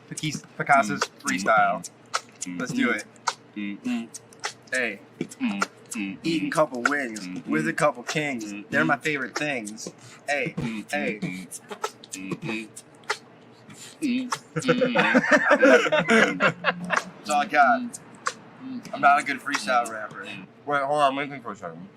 Picasso's freestyle. Let's do it. Hey, eating couple wings with a couple kings. They're my favorite things. Hey, hey. That's all I got. I'm not a good freestyle rapper. Wait, hold on. Let me think for a second.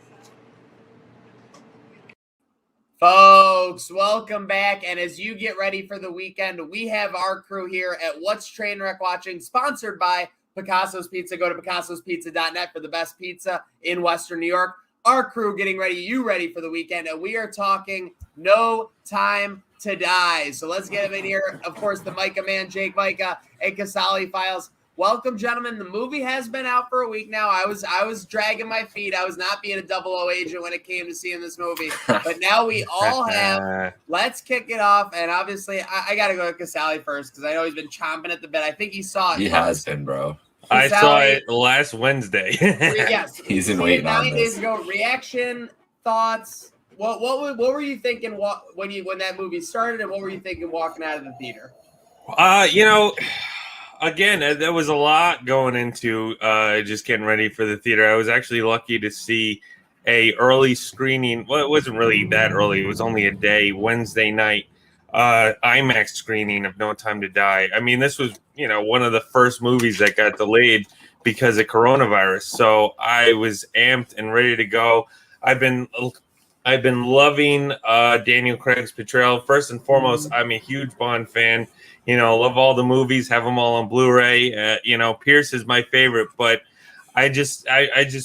Folks, welcome back. And as you get ready for the weekend, we have our crew here at What's TrainWreck Watching, sponsored by Picasso's Pizza. Go to picassospizza.net for the best pizza in Western New York. Our crew getting ready, you ready for the weekend. And we are talking No Time to Die. So let's get him in here. Of course, the Micah man, Jake Micah, and Casali Files. Welcome, gentlemen. The movie has been out for a week now. I was dragging my feet. I was not being a 00 agent when it came to seeing this movie. But now we all have. Let's kick it off. And obviously, I got to go to Casali first because I know he's been chomping at the bit. I think he saw it. He has been, bro. Casali, I saw it last Wednesday. Yes. He's been waiting on 9 this. days ago. Reaction, thoughts. What were you thinking when that movie started, and what were you thinking walking out of the theater? Again, there was a lot going into just getting ready for the theater. I was actually lucky to see a early screening. Well, it wasn't really that early. It was only a day, Wednesday night, IMAX screening of No Time to Die. I mean, this was, one of the first movies that got delayed because of coronavirus. So I was amped and ready to go. I've been loving Daniel Craig's portrayal. First and foremost, I'm a huge Bond fan. Love all the movies, have them all on Blu-ray. Pierce is my favorite, but I just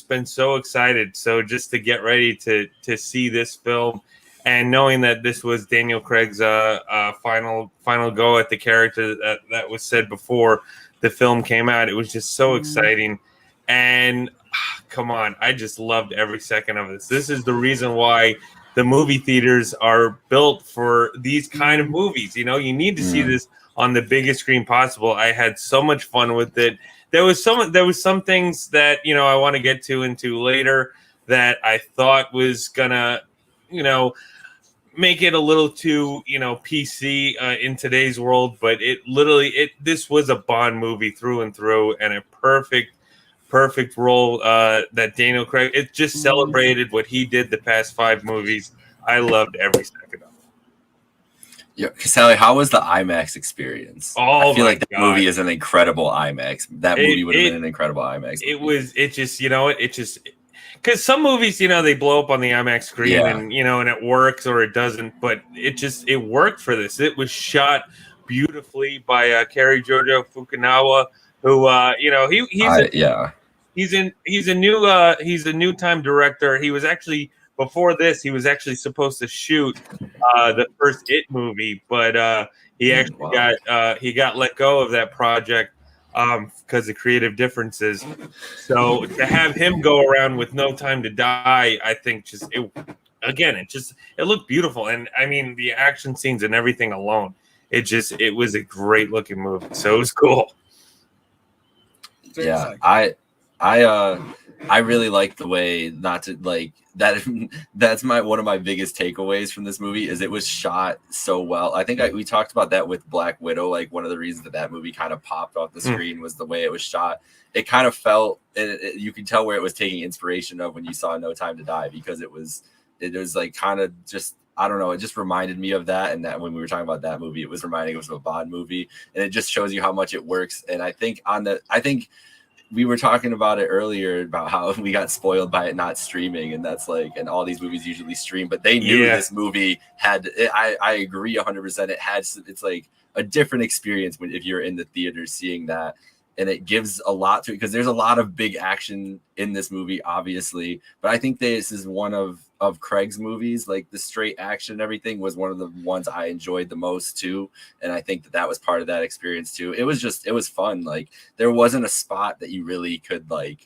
been so excited. So just to get ready to see this film, and knowing that this was Daniel Craig's final go at the character that was said before the film came out, it was just so exciting. And come on, I just loved every second of this. This is the reason why the movie theaters are built for these kind of movies. You need to see this on the biggest screen possible. I had so much fun with it. There was some things that I want to get into later that I thought was gonna make it a little too PC in today's world, but this was a Bond movie through and through, and a perfect role that Daniel Craig. It just celebrated what he did the past 5 movies. I loved every second of it. Yeah, Casali, how was the IMAX experience? I feel like that movie is an incredible IMAX. That movie would have been an incredible IMAX movie. Because some movies, they blow up on the IMAX screen and it works or it doesn't, but it worked for this. It was shot beautifully by Cary Jojo Fukunawa, who he's a new time director. He was actually before this, he was actually supposed to shoot the first It movie, but he actually got let go of that project because of creative differences. So to have him go around with No Time to Die, I think it looked beautiful. And I mean, the action scenes and everything alone, it was a great looking movie. So it was cool. Yeah, I really like the way not to like that. That's one of my biggest takeaways from this movie is it was shot so well. I think we talked about that with Black Widow. Like one of the reasons that movie kind of popped off the screen was the way it was shot. It kind of felt, you could tell where it was taking inspiration of when you saw No Time to Die, because it was like kind of just, I don't know. It just reminded me of that. And that when we were talking about that movie, it was reminding us of a Bond movie, and it just shows you how much it works. And I think we were talking about it earlier about how we got spoiled by it not streaming, and that's like, and all these movies usually stream, but they knew this movie had. I agree 100%. It's like a different experience if you're in the theater seeing that, and it gives a lot to it because there's a lot of big action in this movie, obviously. But I think this is one of Craig's movies, like the straight action and everything was one of the ones I enjoyed the most too. And I think that was part of that experience too. It was fun. Like there wasn't a spot that you really could I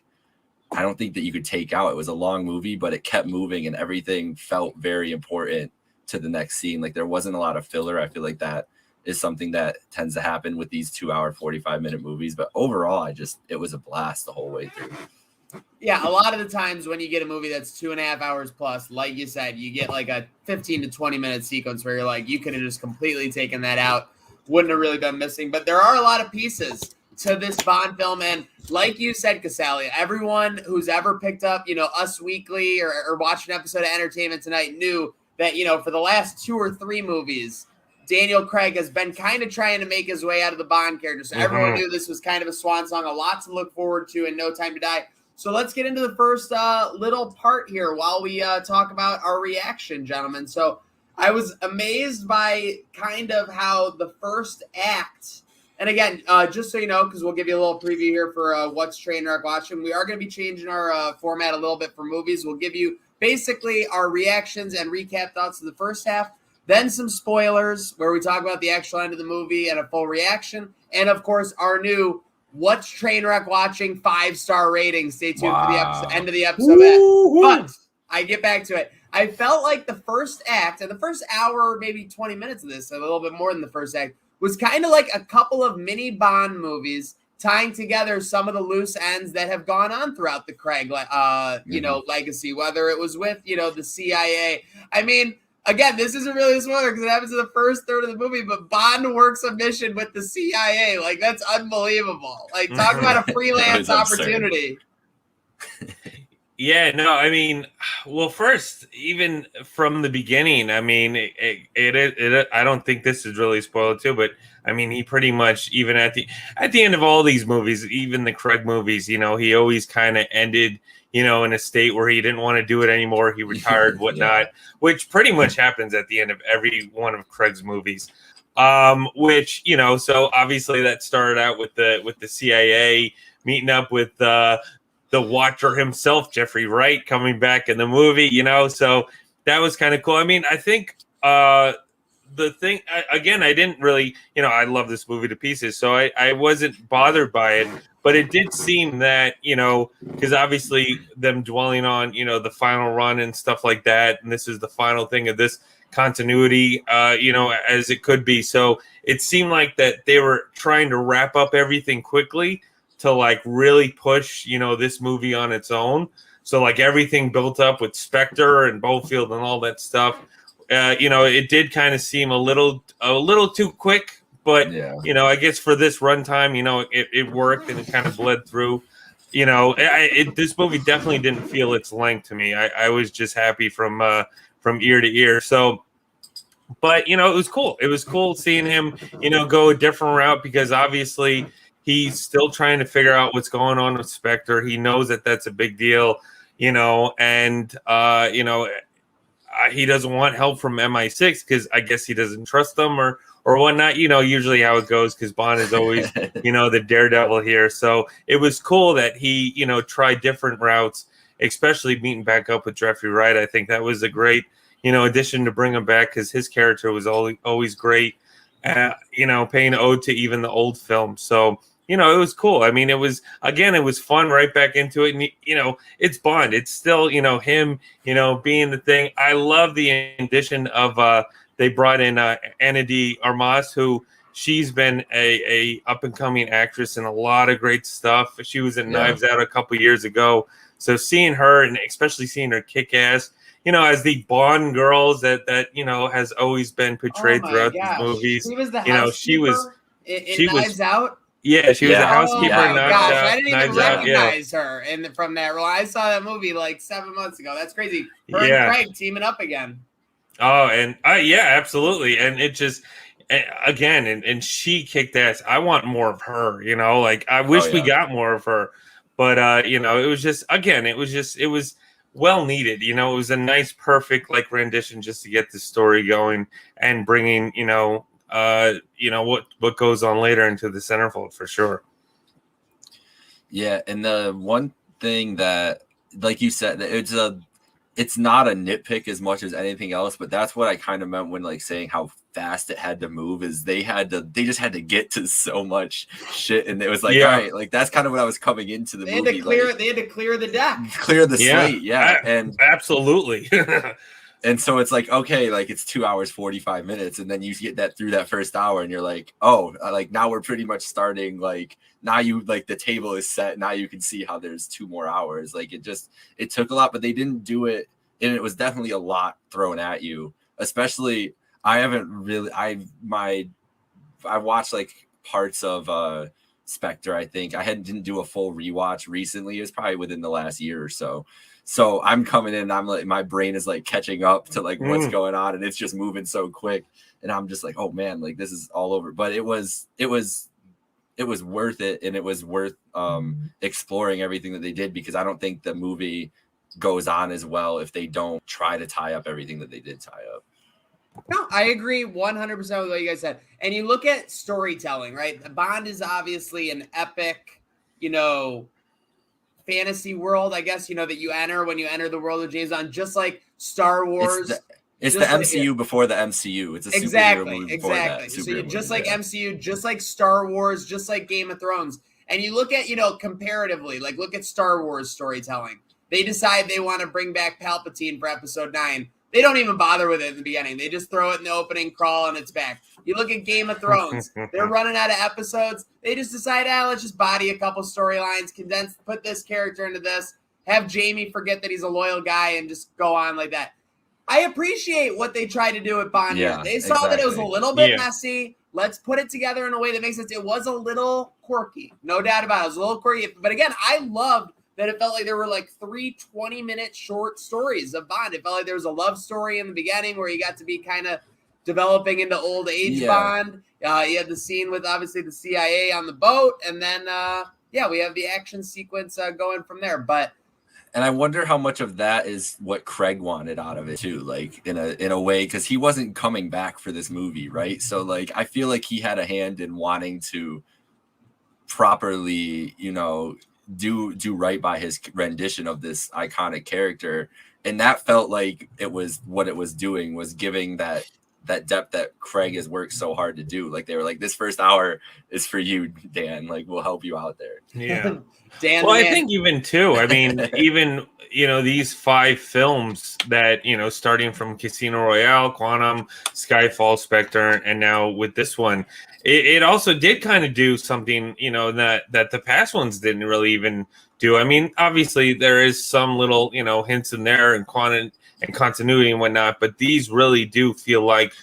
don't think that you could take out. It was a long movie, but it kept moving and everything felt very important to the next scene. Like there wasn't a lot of filler. I feel like that is something that tends to happen with these 2-hour, 45-minute movies. But overall, it was a blast the whole way through. Yeah, a lot of the times when you get a movie that's 2.5 hours plus, like you said, you get like a 15 to 20 minute sequence where you're like, you could have just completely taken that out. wouldn't have really been missing. But there are a lot of pieces to this Bond film, and like you said, Casalia, everyone who's ever picked up, Us Weekly or watched an episode of Entertainment Tonight knew that, for the last 2 or 3 movies, Daniel Craig has been kind of trying to make his way out of the Bond character. So everyone knew this was kind of a swan song, a lot to look forward to, and No Time to Die. So let's get into the first little part here while we talk about our reaction, gentlemen. So I was amazed by kind of how the first act, and again, just so you know, because we'll give you a little preview here for What's TrainWreck Watching, we are going to be changing our format a little bit for movies. We'll give you basically our reactions and recap thoughts of the first half, then some spoilers where we talk about the actual end of the movie and a full reaction, and of course, our new What's TrainWreck Watching 5-star rating. Stay tuned for the end of the episode. But I get back to it. I felt like the first act and the first hour, maybe 20 minutes of this, a little bit more than the first act, was kind of like a couple of mini Bond movies tying together some of the loose ends that have gone on throughout the Craig, legacy, whether it was with, the CIA. I mean, again, this isn't really a spoiler because it happens in the first third of the movie, but Bond works a mission with the CIA. Like, that's unbelievable. Like, talk about a freelance opportunity. Yeah, no, I mean, well, first, even from the beginning, I mean, it I don't think this is really spoiled too, but I mean, he pretty much, even at the end of all these movies, even the Craig movies, he always kind of ended, in a state where he didn't want to do it anymore. He retired, whatnot, which pretty much happens at the end of every one of Craig's movies. Which, so obviously that started out with the CIA meeting up with the Watcher himself, Jeffrey Wright, coming back in the movie, so that was kind of cool. I mean, I think the thing, again, I didn't really, I love this movie to pieces, so I wasn't bothered by it, but it did seem that, because obviously them dwelling on, the final run and stuff like that, and this is the final thing of this continuity, as it could be. So it seemed like that they were trying to wrap up everything quickly to like really push, this movie on its own. So like everything built up with Spectre and Bowfield and all that stuff, it did kind of seem a little too quick, but I guess for this runtime, it worked and it kind of bled through. This movie definitely didn't feel its length to me. I was just happy from ear to ear. So, but it was cool. It was cool seeing him, go a different route because obviously he's still trying to figure out what's going on with Spectre. He knows that that's a big deal, and he doesn't want help from MI6 because I guess he doesn't trust them or whatnot. Usually how it goes because Bond is always, the daredevil here. So it was cool that he, tried different routes, especially meeting back up with Jeffrey Wright. I think that was a great, addition to bring him back because his character was always great, paying ode to even the old film. So, it was cool. I mean, it was fun right back into it. And, it's Bond. It's still, him, being the thing. I love the addition of, they brought in Ana de Armas, who she's been a up and coming actress in a lot of great stuff. She was in Knives Out a couple years ago. So seeing her and especially seeing her kick ass, as the Bond girls that has always been portrayed throughout these movies. She was the housekeeper in Knives Out. Yeah, she was a housekeeper. Oh my gosh, I didn't even recognize her from that role. I saw that movie like 7 months ago. That's crazy. Her and Craig teaming up again. Oh, and absolutely. And it just, again, and she kicked ass. I want more of her, like I wish we got more of her, but it was just, again, it was well needed. It was a nice, perfect like rendition just to get the story going and bringing, what goes on later into the centerfold for sure. Yeah, and the one thing that, like you said, it's not a nitpick as much as anything else, but that's what I kind of meant when like saying how fast it had to move is they just had to get to so much shit, and it was like, all right, like that's kind of what I was coming into the movie. They had to clear the deck, clear the slate, and absolutely. And so it's like, okay, like it's 2 hours, 45 minutes. And then you get that through that first hour and you're like, oh, like now we're pretty much starting. Like now the table is set. Now you can see how there's 2 more hours. Like it took a lot, but they didn't do it. And it was definitely a lot thrown at you, especially my watched like parts of Spectre. I think I didn't do a full rewatch recently. It was probably within the last year or so. So I'm coming in, I'm like, my brain is like catching up to like what's going on, and it's just moving so quick, and I'm just like, oh man, like this is all over. But it was worth it, and it was worth exploring everything that they did, because I don't think the movie goes on as well if they don't try to tie up everything that they did tie up. No, I agree 100% with what you guys said. And you look at storytelling, right? Bond is obviously an epic, fantasy world, I guess, that you enter when you enter the world of James Bond, just like Star Wars. It's the MCU before the MCU. It's a superhero movie before that. So just like MCU, just like Star Wars, just like Game of Thrones. And you look at, comparatively, like look at Star Wars storytelling. They decide they want to bring back Palpatine for episode 9. They don't even bother with it in the beginning. They just throw it in the opening crawl and it's back. You look at Game of Thrones. They're running out of episodes. They just decide, let's just body a couple storylines, condense, put this character into this, have Jamie forget that he's a loyal guy, and just go on like that. I appreciate what they tried to do with Bond. Yeah, they saw that it was a little bit messy. Let's put it together in a way that makes sense. It was a little quirky. No doubt about it. It was a little quirky. But again, I loved that it felt like there were like 3 20-minute short stories of Bond. It felt like there was a love story in the beginning where you got to be kind of developing into old age Bond. You had the scene with obviously the CIA on the boat. And then, we have the action sequence going from there. And I wonder how much of that is what Craig wanted out of it too, like in a way, because he wasn't coming back for this movie, right? So like I feel like he had a hand in wanting to properly, do right by his rendition of this iconic character, and that felt like it was what it was doing, was giving that depth that Craig has worked so hard to do. Like they were like, this first hour is for you, Dan. Like we'll help you out there. Yeah. Dan, well, I think even too. I mean, even these 5 films that starting from Casino Royale, Quantum, Skyfall, Spectre, and now with this one. It also did kind of do something, that the past ones didn't really even do. I mean, obviously there is some little, hints in there and continuity and whatnot, but these really do feel like,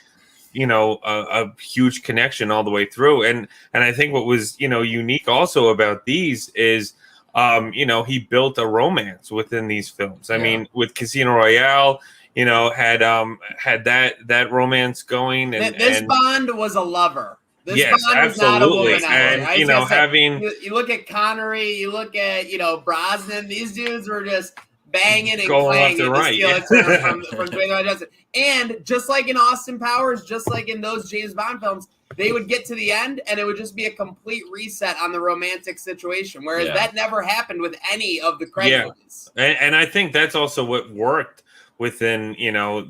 a huge connection all the way through. And I think what was, unique also about these is, he built a romance within these films. I mean, with Casino Royale, had that romance going. And this Bond was a lover. This yes, Bond absolutely. Was not a woman And having you look at Connery, you look at Brosnan. These dudes were just banging and going clanging left and right from Dwayne Johnson. And just like in Austin Powers, just like in those James Bond films, they would get to the end and it would just be a complete reset on the romantic situation. Whereas that never happened with any of the Craig movies. And I think that's also what worked within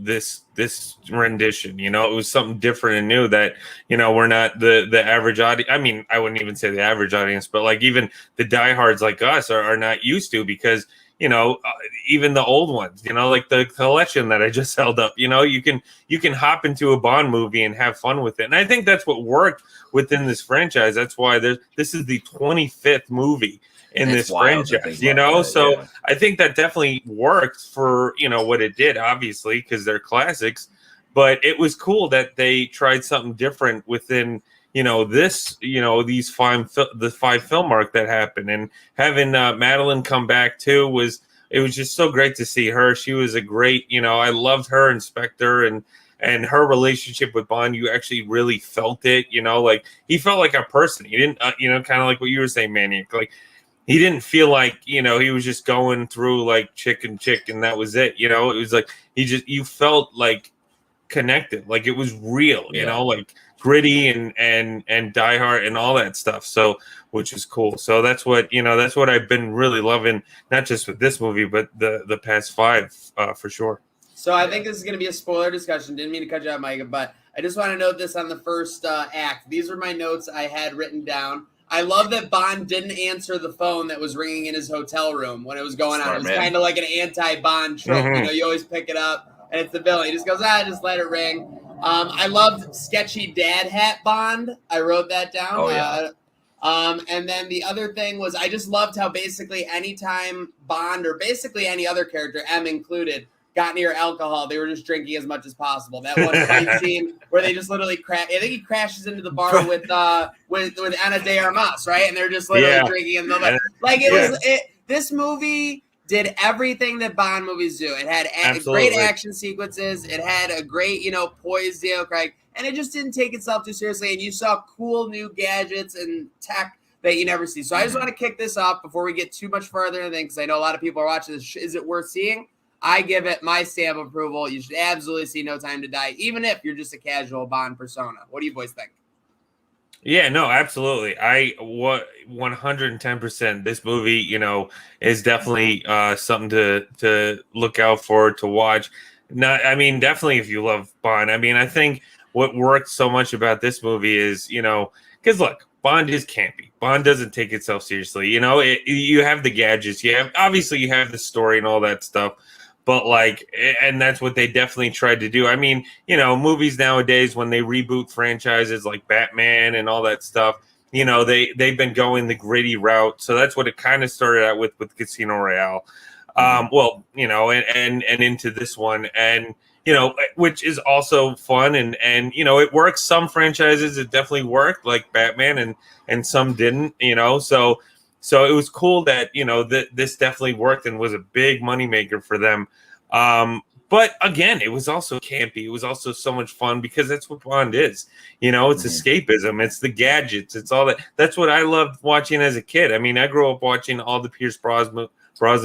this rendition. It was something different and new that we're not the average audience. I mean, I wouldn't even say the average audience, but like even the diehards like us are not used to, because even the old ones, like the collection that I just held up, you can hop into a Bond movie and have fun with it. And I think that's what worked within this franchise. That's why this is the 25th movie in this franchise, so I think that definitely worked for, what it did, obviously, because they're classics, but it was cool that they tried something different within, this, these 5 film arc that happened, and having Madeline come back too was just so great to see her. She was a great, I loved her in Spectre, and her relationship with Bond, you actually really felt it, like he felt like a person. He didn't, kind of like what you were saying, Maniac, like he didn't feel like, he was just going through like chick and that was it. It was like, you felt like connected, like it was real, like gritty and diehard and all that stuff. So, which is cool. So that's what, that's what I've been really loving, not just with this movie, but the past 5 for sure. So I think this is going to be a spoiler discussion. Didn't mean to cut you out, Micah, but I just want to note this on the first act. These are my notes I had written down. I love that Bond didn't answer the phone that was ringing in his hotel room when it was going on. It was kind of like an anti-Bond trope. Mm-hmm. You always pick it up, and it's the villain. He just goes, just let it ring. I loved sketchy dad hat Bond. I wrote that down. Oh, yeah. And then the other thing was I just loved how basically anytime Bond or basically any other character, M included, got near alcohol, they were just drinking as much as possible. That one fight scene where they just literally crash. I think he crashes into the bar with Ana de Armas, right? And they're just literally drinking in the like it was. This movie did everything that Bond movies do. It had great action sequences. It had a great, poised Daniel Craig, and it just didn't take itself too seriously. And you saw cool new gadgets and tech that you never see. So I just want to kick this off before we get too much further in things, because I know a lot of people are watching this. Is it worth seeing? I give it my stamp of approval. You should absolutely see No Time to Die, even if you're just a casual Bond persona. What do you boys think? Yeah, no, absolutely. 110%. This movie, is definitely something to look out for, to watch. Definitely if you love Bond. I think what worked so much about this movie is, because look, Bond is campy. Bond doesn't take itself seriously. You have the gadgets. You have the story and all that stuff. But and that's what they definitely tried to do. Movies nowadays, when they reboot franchises like Batman and all that stuff, they've been going the gritty route. So that's what it kind of started out with Casino Royale. And into this one, and which is also fun, and it works. Some franchises it definitely worked, like Batman, and some didn't. So it was cool that this definitely worked and was a big moneymaker for them. But again, it was also campy. It was also so much fun because that's what Bond is. It's escapism. It's the gadgets. It's all that. That's what I loved watching as a kid. I grew up watching all the Pierce Brosnan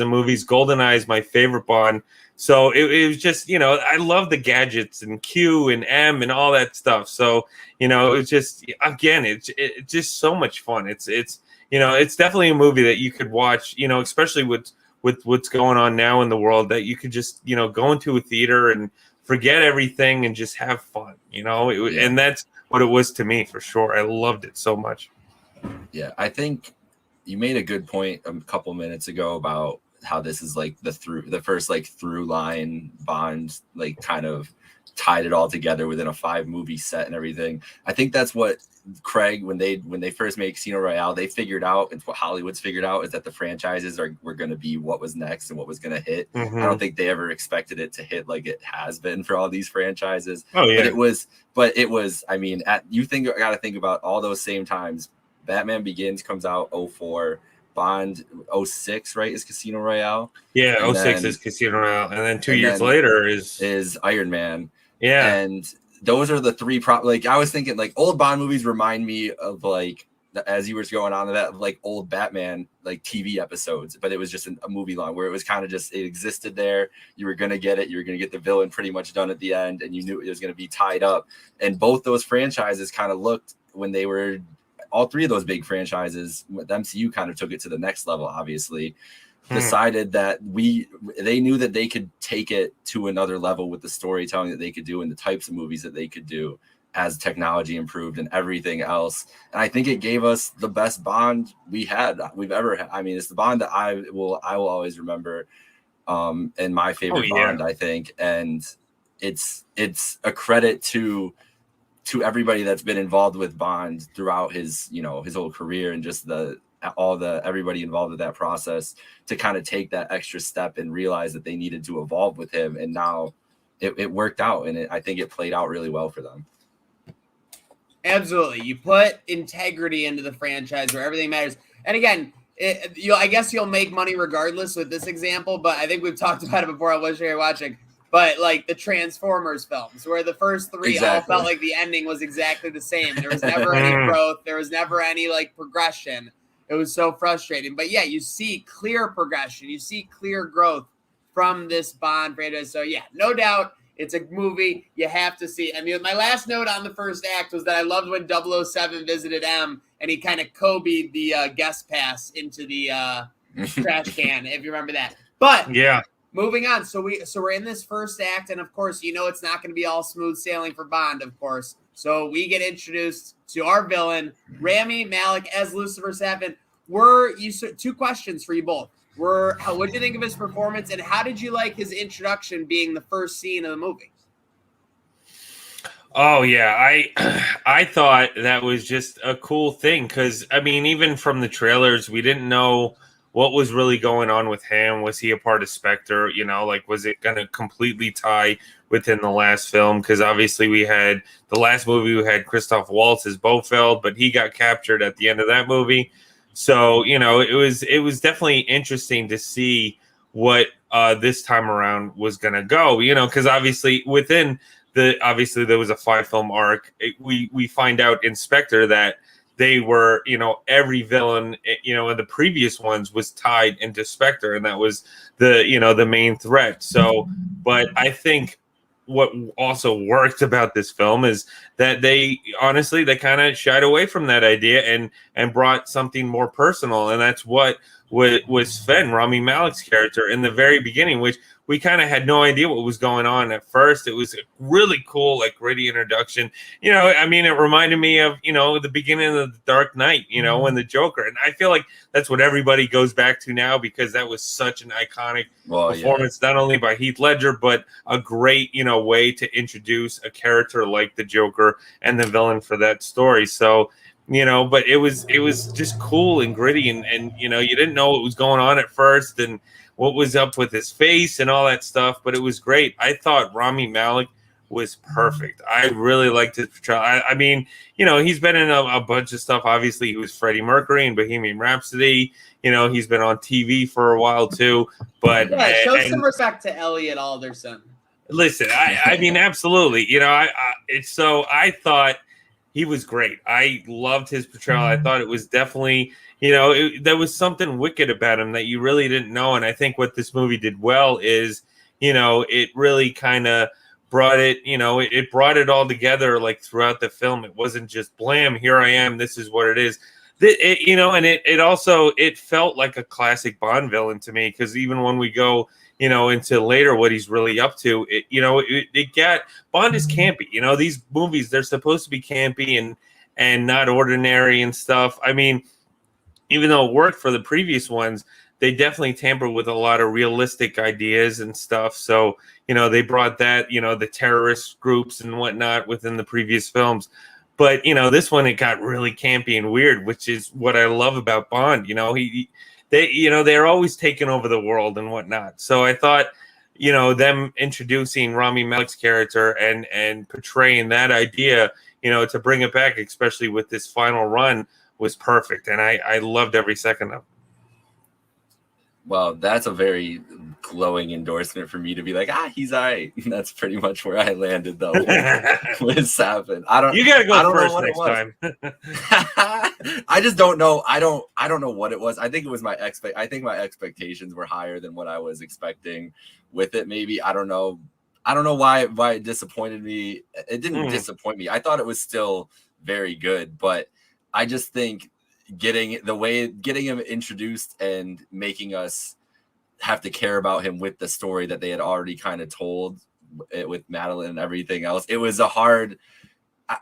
movies. GoldenEye is my favorite Bond. So it was just, I love the gadgets and Q and M and all that stuff. So, it's just, again, it's just so much fun. It's definitely a movie that you could watch, especially with what's going on now in the world, that you could just, go into a theater and forget everything and just have fun, and that's what it was to me, for sure. I loved it so much. Yeah, I think you made a good point a couple minutes ago about how this is like the first through line Bond, kind of tied it all together within a 5-movie set and everything. I think that's what Craig, when they first made Casino Royale, they figured out, it's what Hollywood's figured out, is that the franchises were going to be what was next and what was going to hit. I don't think they ever expected it to hit like it has been for all these franchises. Oh yeah. But it was, I got to think about all those same times. Batman Begins comes out 2004. Bond 2006, right, is Casino Royale. Yeah, 2006 is Casino Royale, and then 2 years later is Iron Man. Yeah, and those are the three. I was thinking, old Bond movies remind me of as you were going on to that, old Batman TV episodes, but it was just a movie long, where it was kind of just, it existed there. You were gonna get it. You were gonna get the villain pretty much done at the end, and you knew it was gonna be tied up. And both those franchises kind of looked, when they were, all three of those big franchises, the MCU kind of took it to the next level, obviously. Decided that they knew that they could take it to another level with the storytelling that they could do and the types of movies that they could do as technology improved and everything else. And I think it gave us the best Bond we've ever had. It's the Bond that I will always remember, and my favorite Bond, I think. And it's a credit to everybody that's been involved with Bond throughout his whole career, and just everybody involved with that process, to kind of take that extra step and realize that they needed to evolve with him. And now it worked out, and I think it played out really well for them. Absolutely. You put integrity into the franchise where everything matters. And again, I guess you'll make money regardless with this example, but I think we've talked about it before on WaTching. But the Transformers films, where the first three all felt like the ending was exactly the same. There was never any growth. There was never any progression. It was so frustrating. But yeah, you see clear progression. You see clear growth from this Bond franchise. So yeah, no doubt it's a movie you have to see. My last note on the first act was that I loved when 007 visited M, and he kind of Kobe'd the guest pass into the trash can, if you remember that. But yeah. Moving on. So we're in this first act, and of course, it's not going to be all smooth sailing for Bond, of course. So we get introduced to our villain, Rami Malek, as Lucifer Safin. Two questions for you both. What did you think of his performance, and how did you like his introduction being the first scene of the movie? Oh yeah, I thought that was just a cool thing, because even from the trailers, we didn't know what was really going on with him. Was he a part of Spectre? You know, like, was it going to completely tie within the last film? Because obviously we had the last movie, we had Christoph Waltz as Blofeld, but he got captured at the end of that movie. So, you know, it was definitely interesting to see what this time around was going to go, you know, because obviously obviously there was a 5-film arc. We find out in Spectre that they were, you know, every villain, you know, in the previous ones was tied into Spectre, and that was the main threat. So, but I think what also worked about this film is that they kind of shied away from that idea and brought something more personal, and that's what was Sven, Rami Malek's character, in the very beginning, which we kind of had no idea what was going on at first. It was a really cool, like, gritty introduction. You know, I mean, it reminded me of, you know, the beginning of The Dark Knight, you know, when the Joker. And I feel like that's what everybody goes back to now, because that was such an iconic performance, not only by Heath Ledger, but a great, you know, way to introduce a character like the Joker and the villain for that story. So, you know, but it was just cool and gritty, and you know, you didn't know what was going on at first and what was up with his face and all that stuff, but it was great. I thought Rami Malek was perfect. I really liked his portrayal. I mean, you know, he's been in a bunch of stuff. Obviously, he was Freddie Mercury in Bohemian Rhapsody. You know, he's been on TV for a while too. But yeah, show some respect to Elliot Alderson. Listen, I mean, absolutely. You know, I thought he was great. I loved his portrayal. I thought it was definitely, you know, there was something wicked about him that you really didn't know. And I think what this movie did well is, you know, it really kind of brought it, you know, it brought it all together, like, throughout the film. It wasn't just blam, here I am, this is what it is. You know, and it also felt like a classic Bond villain to me, because even when we go, you know, into later what he's really up to, Bond is campy. You know, these movies, they're supposed to be campy and not ordinary and stuff. I mean, even though it worked for the previous ones, they definitely tampered with a lot of realistic ideas and stuff. So, you know, they brought that, you know, the terrorist groups and whatnot within the previous films. But, you know, this one, it got really campy and weird, which is what I love about Bond. You know, they're always taking over the world and whatnot. So I thought, you know, them introducing Rami Malek's character and portraying that idea, you know, to bring it back, especially with this final run, was perfect. And I loved every second of it. Well, that's a very glowing endorsement for me to be like, he's all right. That's pretty much where I landed, though, with Safin. You gotta go first next time. I just don't know. I don't know what it was. I think it was my expectations were higher than what I was expecting with it. Maybe I don't know why it disappointed me. It didn't disappoint me. I thought it was still very good, but I just think getting him introduced and making us have to care about him with the story that they had already kind of told with Madeline and everything else. It was not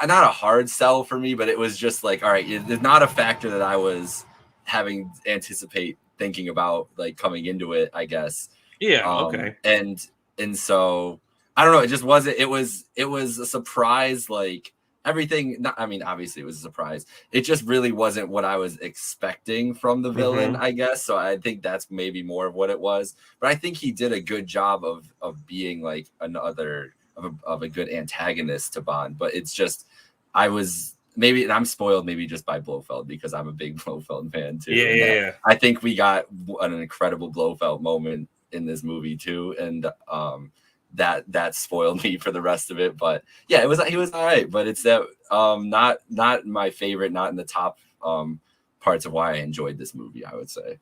a hard sell for me, but it was just like, all right, it's not a factor that I was having anticipate thinking about, like, coming into it, I guess. Yeah. Okay. And so I don't know. It just wasn't, it was a surprise. Like, everything, I mean, obviously it was a surprise. It just really wasn't what I was expecting from the villain, I guess. So I think that's maybe more of what it was. But I think he did a good job of being like another of a good antagonist to Bond. But it's just, and I'm spoiled maybe just by Blofeld, because I'm a big Blofeld fan too. Yeah. I think we got an incredible Blofeld moment in this movie too. And that spoiled me for the rest of it. But yeah, he was all right, but it's that not my favorite, not in the top parts of why I enjoyed this movie, I would say.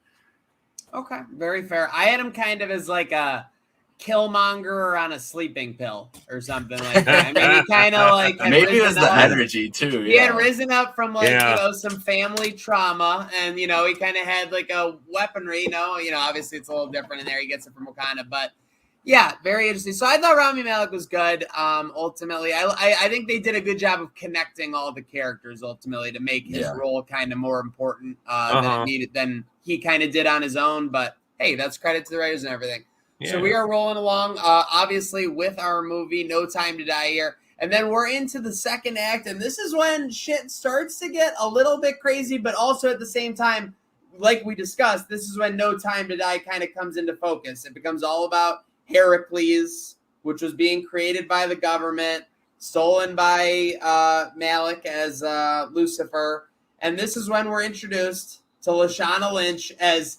Okay, very fair. I had him kind of as like a Killmonger on a sleeping pill or something like that. I mean, he kind of like maybe it was the energy too. He had risen up from like, you know, some family trauma, and you know, he kind of had like a weaponry, you know, obviously it's a little different in there. He gets it from Wakanda, but yeah, very interesting. So I thought Rami Malek was good. Ultimately, I think they did a good job of connecting all the characters ultimately to make his role kind of more important than he kind of did on his own. But hey, that's credit to the writers and everything. Yeah. So we are rolling along, obviously, with our movie, No Time to Die here. And then we're into the second act, and this is when shit starts to get a little bit crazy, but also at the same time, like we discussed, this is when No Time to Die kind of comes into focus. It becomes all about Heracles, which was being created by the government, stolen by Malek as Lucifer. And this is when we're introduced to Lashana Lynch as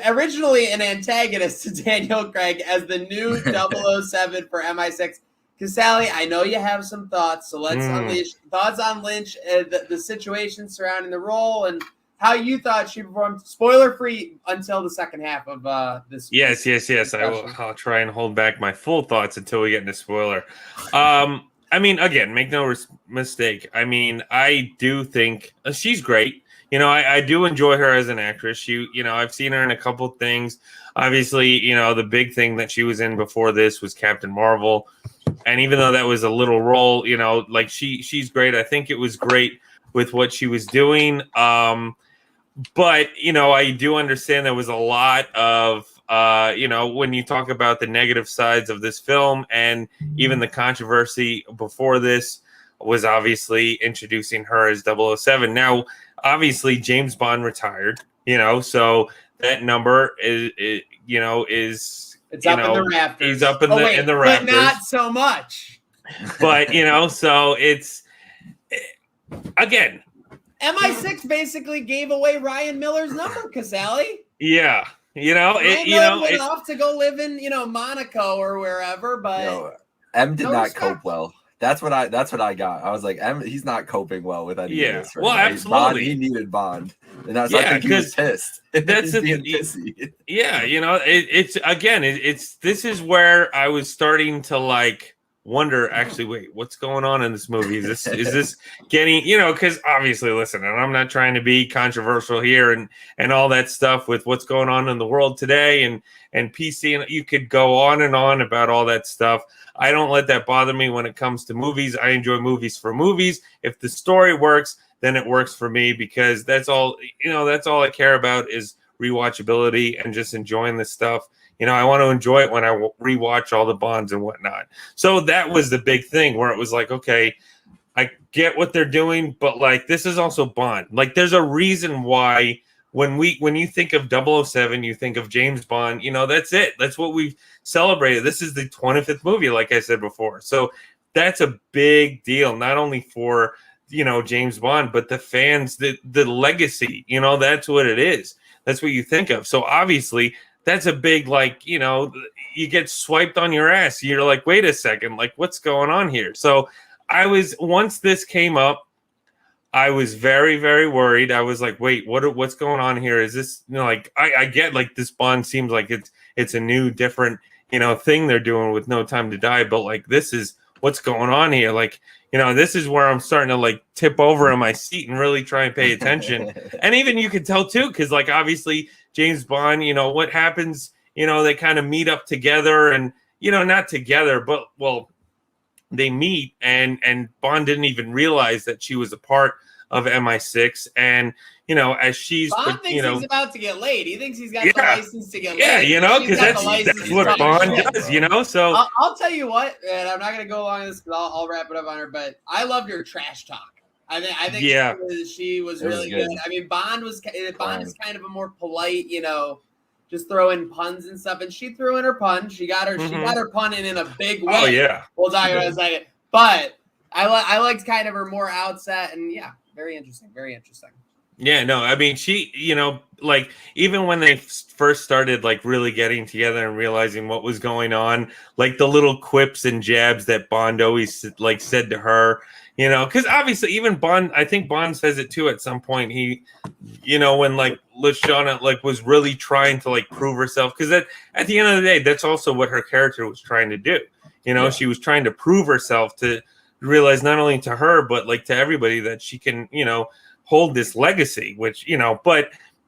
originally an antagonist to Daniel Craig as the new 007 for MI6. Because, Sally, I know you have some thoughts, so let's unleash thoughts on Lynch, the situation surrounding the role, and how you thought she performed. Spoiler-free until the second half of this. Yes. I'll try and hold back my full thoughts until we get into spoiler. I mean, again, make no mistake. I mean, I do think she's great. You know, I do enjoy her as an actress. I've seen her in a couple things. Obviously, the big thing that she was in before this was Captain Marvel. And even though that was a little role, like she's great. I think it was great with what she was doing. But, I do understand there was a lot of, when you talk about the negative sides of this film and even the controversy before this was obviously introducing her as 007. Now, obviously, James Bond retired, so that number is it's up in the rafters. He's up in the rafters. But not so much. But, so it's, again. MI6 basically gave away Ryan Miller's number, Casale. Yeah. Ryan Miller went off to go live in, Monaco or wherever, but M did not cope well. That's what I got. I was like, he's not coping well with any of this. Right well, now. Absolutely. Bond, he needed Bond, and I think he was pissed. That's being pissy. Yeah, it's this is where I was starting to wonder. Actually, wait, what's going on in this movie? Is this getting Because obviously, listen, and I'm not trying to be controversial here and all that stuff with what's going on in the world today and PC, and you could go on and on about all that stuff. I don't let that bother me when it comes to movies. I enjoy movies for movies. If the story works, then it works for me because that's all I care about is rewatchability and just enjoying this stuff. I want to enjoy it when I rewatch all the Bonds and whatnot. So that was the big thing where it was like, okay, I get what they're doing, but this is also Bond. There's a reason why when you think of 007, you think of James Bond, that's it. That's what we've celebrated. This is the 25th movie, like I said before. So that's a big deal, not only for, James Bond, but the fans, the legacy, that's what it is. That's what you think of. So obviously that's a big, you get swiped on your ass. You're like, wait a second, what's going on here? So once this came up, I was very, very worried. I was like, wait, what's going on here? Is this, I get this Bond seems like it's a new, different, thing they're doing with No Time to Die. But this is what's going on here. This is where I'm starting to tip over in my seat and really try and pay attention. And even you could tell too, because obviously James Bond, what happens, they kind of meet up together and, not together, but they meet and Bond didn't even realize that she was a part of MI6. And, as she's, Bond thinks he's about to get laid. He thinks he's got the license to get laid. Yeah, because that's what Bond does, so. I'll tell you what, and I'm not going to go along with this because I'll wrap it up on her, but I loved your trash talk. I think she was really good. I mean, Bond is kind of a more polite, just throw in puns and stuff, and she threw in her pun. She got her pun in a big way. Oh yeah, we'll talk about it in a second. But I liked kind of her more outset, and very interesting, very interesting. Yeah, no, I mean, she, even when they first started, really getting together and realizing what was going on, the little quips and jabs that Bond always said to her. Because obviously even Bond, I think Bond says it too at some point. He, when Lashana was really trying to prove herself, because at the end of the day, that's also what her character was trying to do. She was trying to prove herself to realize not only to her but to everybody that she can hold this legacy. Which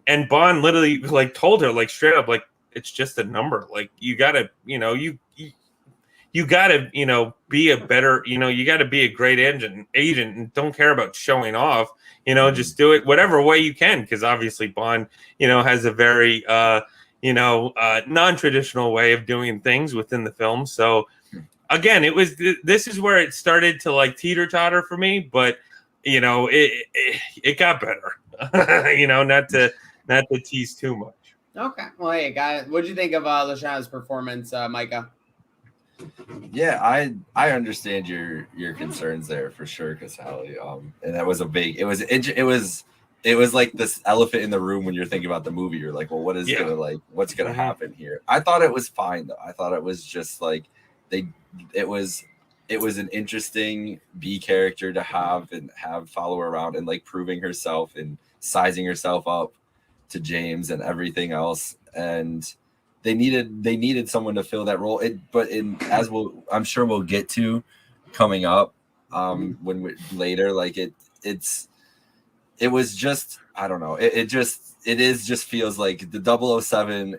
and Bond literally told her straight up it's just a number. You gotta you got to, be a better, you got to be a great agent and don't care about showing off, just do it whatever way you can. Because obviously Bond, has a very, non-traditional way of doing things within the film. So again, this is where it started to teeter-totter for me, but, it got better, not to tease too much. Okay. Well, hey, guys, what'd you think of Lashana's performance, Micah? Yeah, I understand your concerns there for sure, Casali. And that was a big. It was like this elephant in the room when you're thinking about the movie. You're like, well, what's gonna happen here? I thought it was fine though. I thought it was just like it was an interesting B character to have and follow around and like proving herself and sizing herself up to James and everything else. And they needed someone to fill that role. I'm sure we'll get to coming up later. Like it was just, I don't know. It just feels like the 007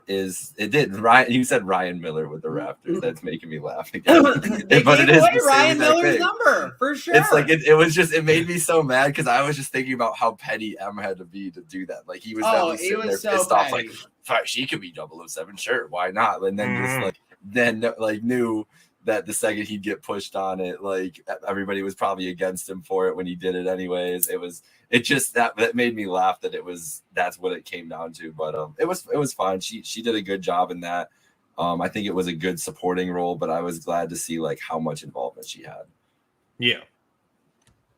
Ryan. You said Ryan Miller with the Raptors. That's making me laugh again. But it is Ryan Miller's number for sure. It's like it made me so mad because I was just thinking about how petty M had to be to do that. Like he was sitting there so pissed petty. off. Like she could be 007, sure, why not? And then knew that the second he'd get pushed on it, like everybody was probably against him for it when he did it anyways. It just that made me laugh that's what it came down to. But it was fine. She did a good job in that. I think it was a good supporting role, but I was glad to see like how much involvement she had. Yeah.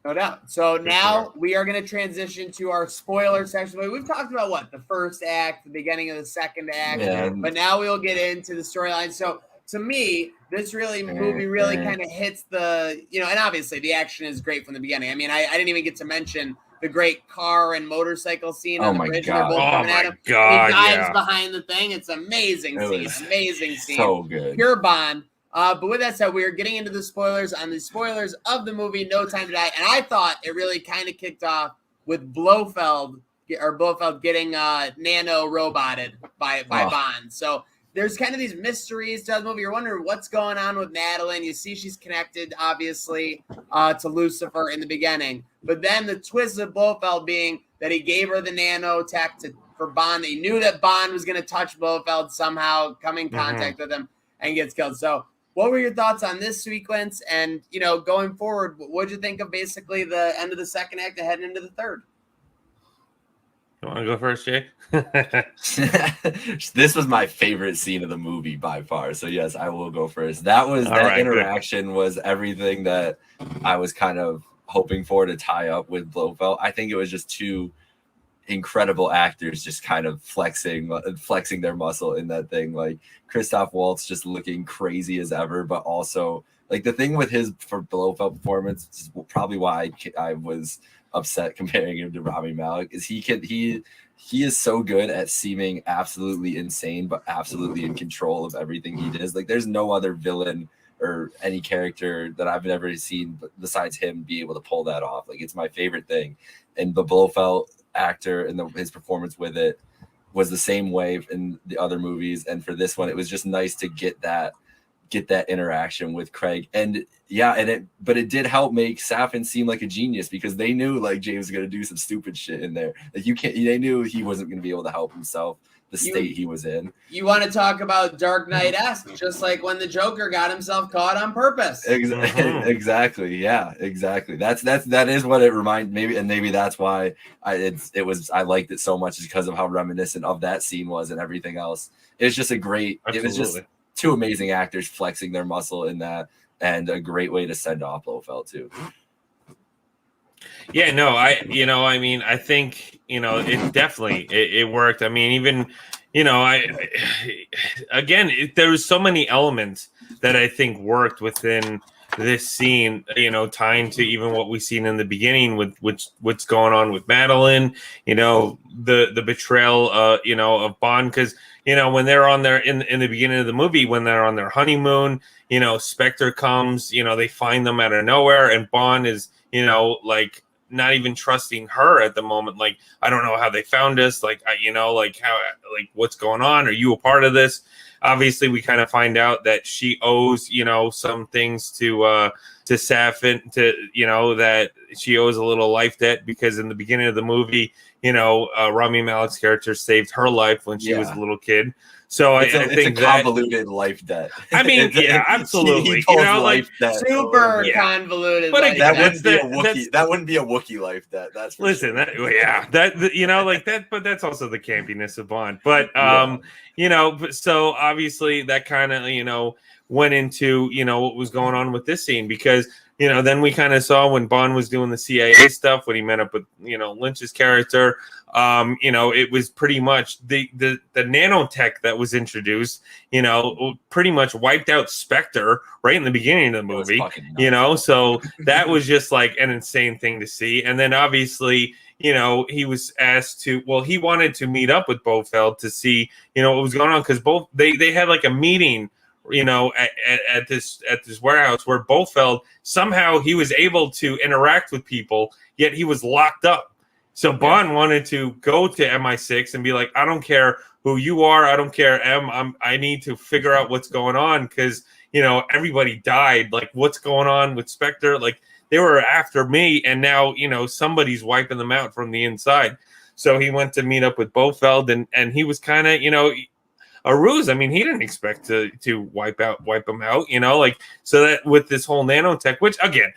No doubt. So now we are going to transition to our spoiler section. We've talked about the first act, the beginning of the second act, but now we'll get into the storyline. So to me, this movie really kind of hits the, and obviously the action is great from the beginning. I mean, I didn't even get to mention the great car and motorcycle scene on the bridge. God. They're both coming at him. God, he dives behind the thing. It's amazing scene. Amazing scene. So good. Pure Bond. But with that said, we are getting into the spoilers on the spoilers of the movie No Time to Die. And I thought it really kind of kicked off with Blofeld getting nano roboted by Bond. So there's kind of these mysteries to the movie. You're wondering what's going on with Madeline. You see she's connected, obviously, to Lucifer in the beginning. But then the twist of Blofeld being that he gave her the nanotech for Bond. He knew that Bond was going to touch Blofeld somehow, come in contact with him, and gets killed. So what were your thoughts on this sequence? And, going forward, what did you think of basically the end of the second act and heading into the third? You want to go first, Jay? This was my favorite scene of the movie by far. So yes, I will go first. That interaction was everything that I was kind of hoping for to tie up with Blofeld. I think it was just two incredible actors just kind of flexing their muscle in that thing. Like Christoph Waltz just looking crazy as ever, but also like the thing with his for Blofeld performance is probably why I was upset comparing him to Rami Malek is he is so good at seeming absolutely insane but absolutely in control of everything he does. Like there's no other villain or any character that I've ever seen besides him be able to pull that off. Like it's my favorite thing. And the Blofeld actor and his performance with it was the same way in the other movies, and for this one it was just nice to get that interaction with Craig. And but it did help make Safin seem like a genius because they knew like James was going to do some stupid shit in there. Like they knew he wasn't going to be able to help himself the state he was in. You want to talk about Dark Knight-esque, just like when the Joker got himself caught on purpose. Exactly. Yeah, exactly. That is what it reminded maybe that's why I liked it so much is because of how reminiscent of that scene was and everything else. It's just it was just two amazing actors flexing their muscle in that, and a great way to send off Blofeld too. Yeah, no, I think, it definitely, it worked. I mean, even, there was so many elements that I think worked within this scene, tying to even what we've seen in the beginning with what's going on with Madeline, the betrayal, of Bond. Because, when they're on their, in the beginning of the movie, when they're on their honeymoon, Spectre comes, they find them out of nowhere, and Bond is, like, not even trusting her at the moment. Like, I don't know how they found us. Like, what's going on? Are you a part of this? Obviously, we kind of find out that she owes, some things to Safin, that she owes a little life debt because in the beginning of the movie, Rami Malek's character saved her life when she was a little kid. So I think it's a convoluted life debt. I mean, yeah, absolutely. He pulls life debt super over. convoluted. But like again, that wouldn't be a Wookiee life debt. That's for listen. sure. That But that's also the campiness of Bond. But so obviously that kind of went into what was going on with this scene, because then we kind of saw when Bond was doing the CIA stuff, when he met up with Lynch's character. It was pretty much the nanotech that was introduced, pretty much wiped out Spectre right in the beginning of the movie, so that was just like an insane thing to see. And then obviously, he was asked he wanted to meet up with Blofeld to see, what was going on, because both they had like a meeting, at this warehouse where Blofeld somehow he was able to interact with people, yet he was locked up. So Bond wanted to go to MI6 and be like, I don't care who you are. I don't care. I need to figure out what's going on, because, everybody died. Like, what's going on with Spectre? Like, they were after me, and now, somebody's wiping them out from the inside. So he went to meet up with Blofeld, and he was kind of, a ruse. I mean, he didn't expect to wipe them out, so that with this whole nanotech, which again,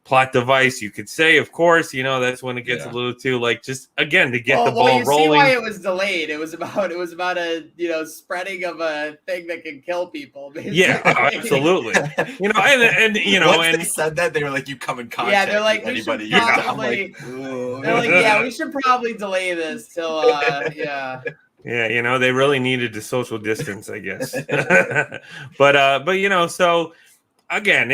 plot device, you could say, of course, that's when it gets a little too just again to get the ball rolling. See why it was delayed. It was about a spreading of a thing that can kill people. Basically. Yeah, absolutely. And Once they said that, they were like, "You come in contact." Yeah, they're like, with anybody. We should probably delay this till Yeah, they really needed to social distance, I guess. but so again,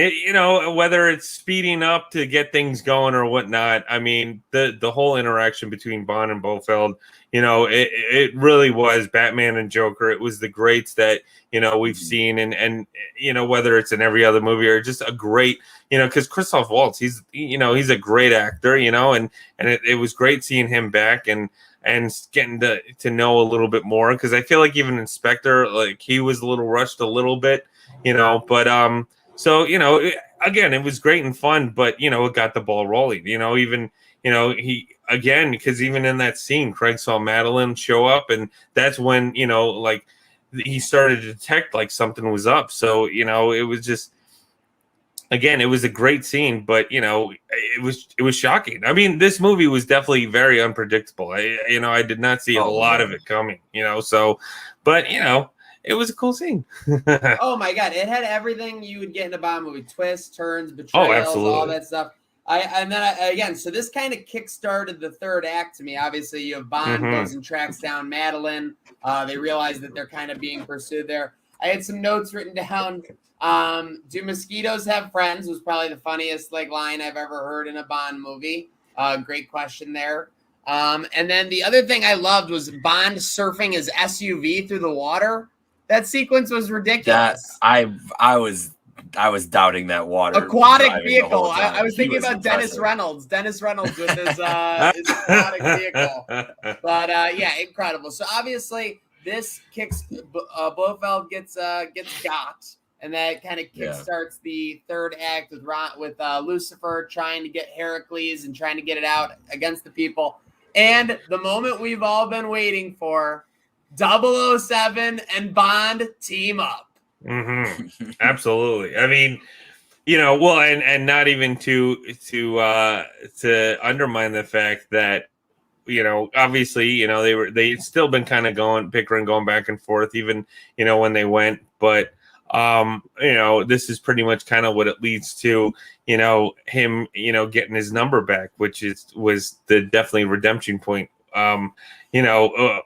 whether it's speeding up to get things going or whatnot, I mean, the whole interaction between Bond and Blofeld, it really was Batman and Joker. It was the greats that, we've seen, and whether it's in every other movie or just a great, because Christoph Waltz, he's a great actor, and it was great seeing him back and getting to know a little bit more, because I feel like even in Spectre, like he was a little rushed a little bit, but so again, it was great and fun, but it got the ball rolling. Because even in that scene, Craig saw Madeline show up, and that's when like he started to detect like something was up. So it was just, again, it was a great scene, but it was shocking. I mean, this movie was definitely very unpredictable. I did not see a lot of it coming. But it was a cool scene. Oh my god, it had everything you would get in a Bond movie: twists, turns, betrayals, all that stuff. So this kind of kick-started the third act to me. Obviously, you have Bond goes and tracks down Madeline. They realize that they're kind of being pursued there. I had some notes written down. Do mosquitoes have friends? Was probably the funniest line I've ever heard in a Bond movie. Great question there. And then the other thing I loved was Bond surfing his SUV through the water. That sequence was ridiculous. I was doubting that water. Aquatic vehicle. I was thinking about Dennis Reynolds. Dennis Reynolds with his aquatic vehicle. But incredible. So obviously this kicks. Blofeld gets got, and that kind of kickstarts the third act with Lucifer trying to get Heracles and trying to get it out against the people. And the moment we've all been waiting for. 007 and Bond team up. Absolutely. I mean, and not even to undermine the fact that, obviously, they'd still been kind of Pickering going back and forth, even, when they went, but this is pretty much kind of what it leads to, him, getting his number back, which was the definitely redemption point.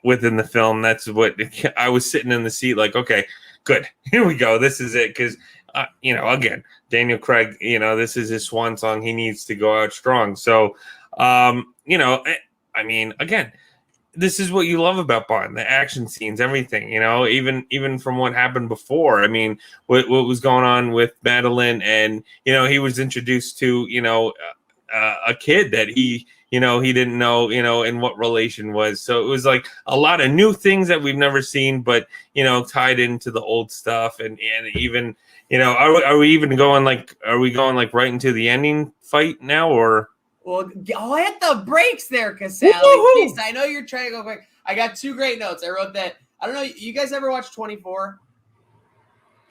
Within the film, that's what I was sitting in the seat like, okay, good, here we go. This is it. Because, again, Daniel Craig, this is his swan song. He needs to go out strong. So, I mean, again, this is what you love about Bond, the action scenes, everything, even from what happened before. I mean, what was going on with Madeline, and, he was introduced to, a kid that he didn't know, in what relation was. So it was like a lot of new things that we've never seen, but, tied into the old stuff. And even, are we going right into the ending fight now, or? Well, hit the brakes there, Casale. Jeez, I know you're trying to go quick. I got 2 great notes. I wrote that. I don't know. You guys ever watch 24?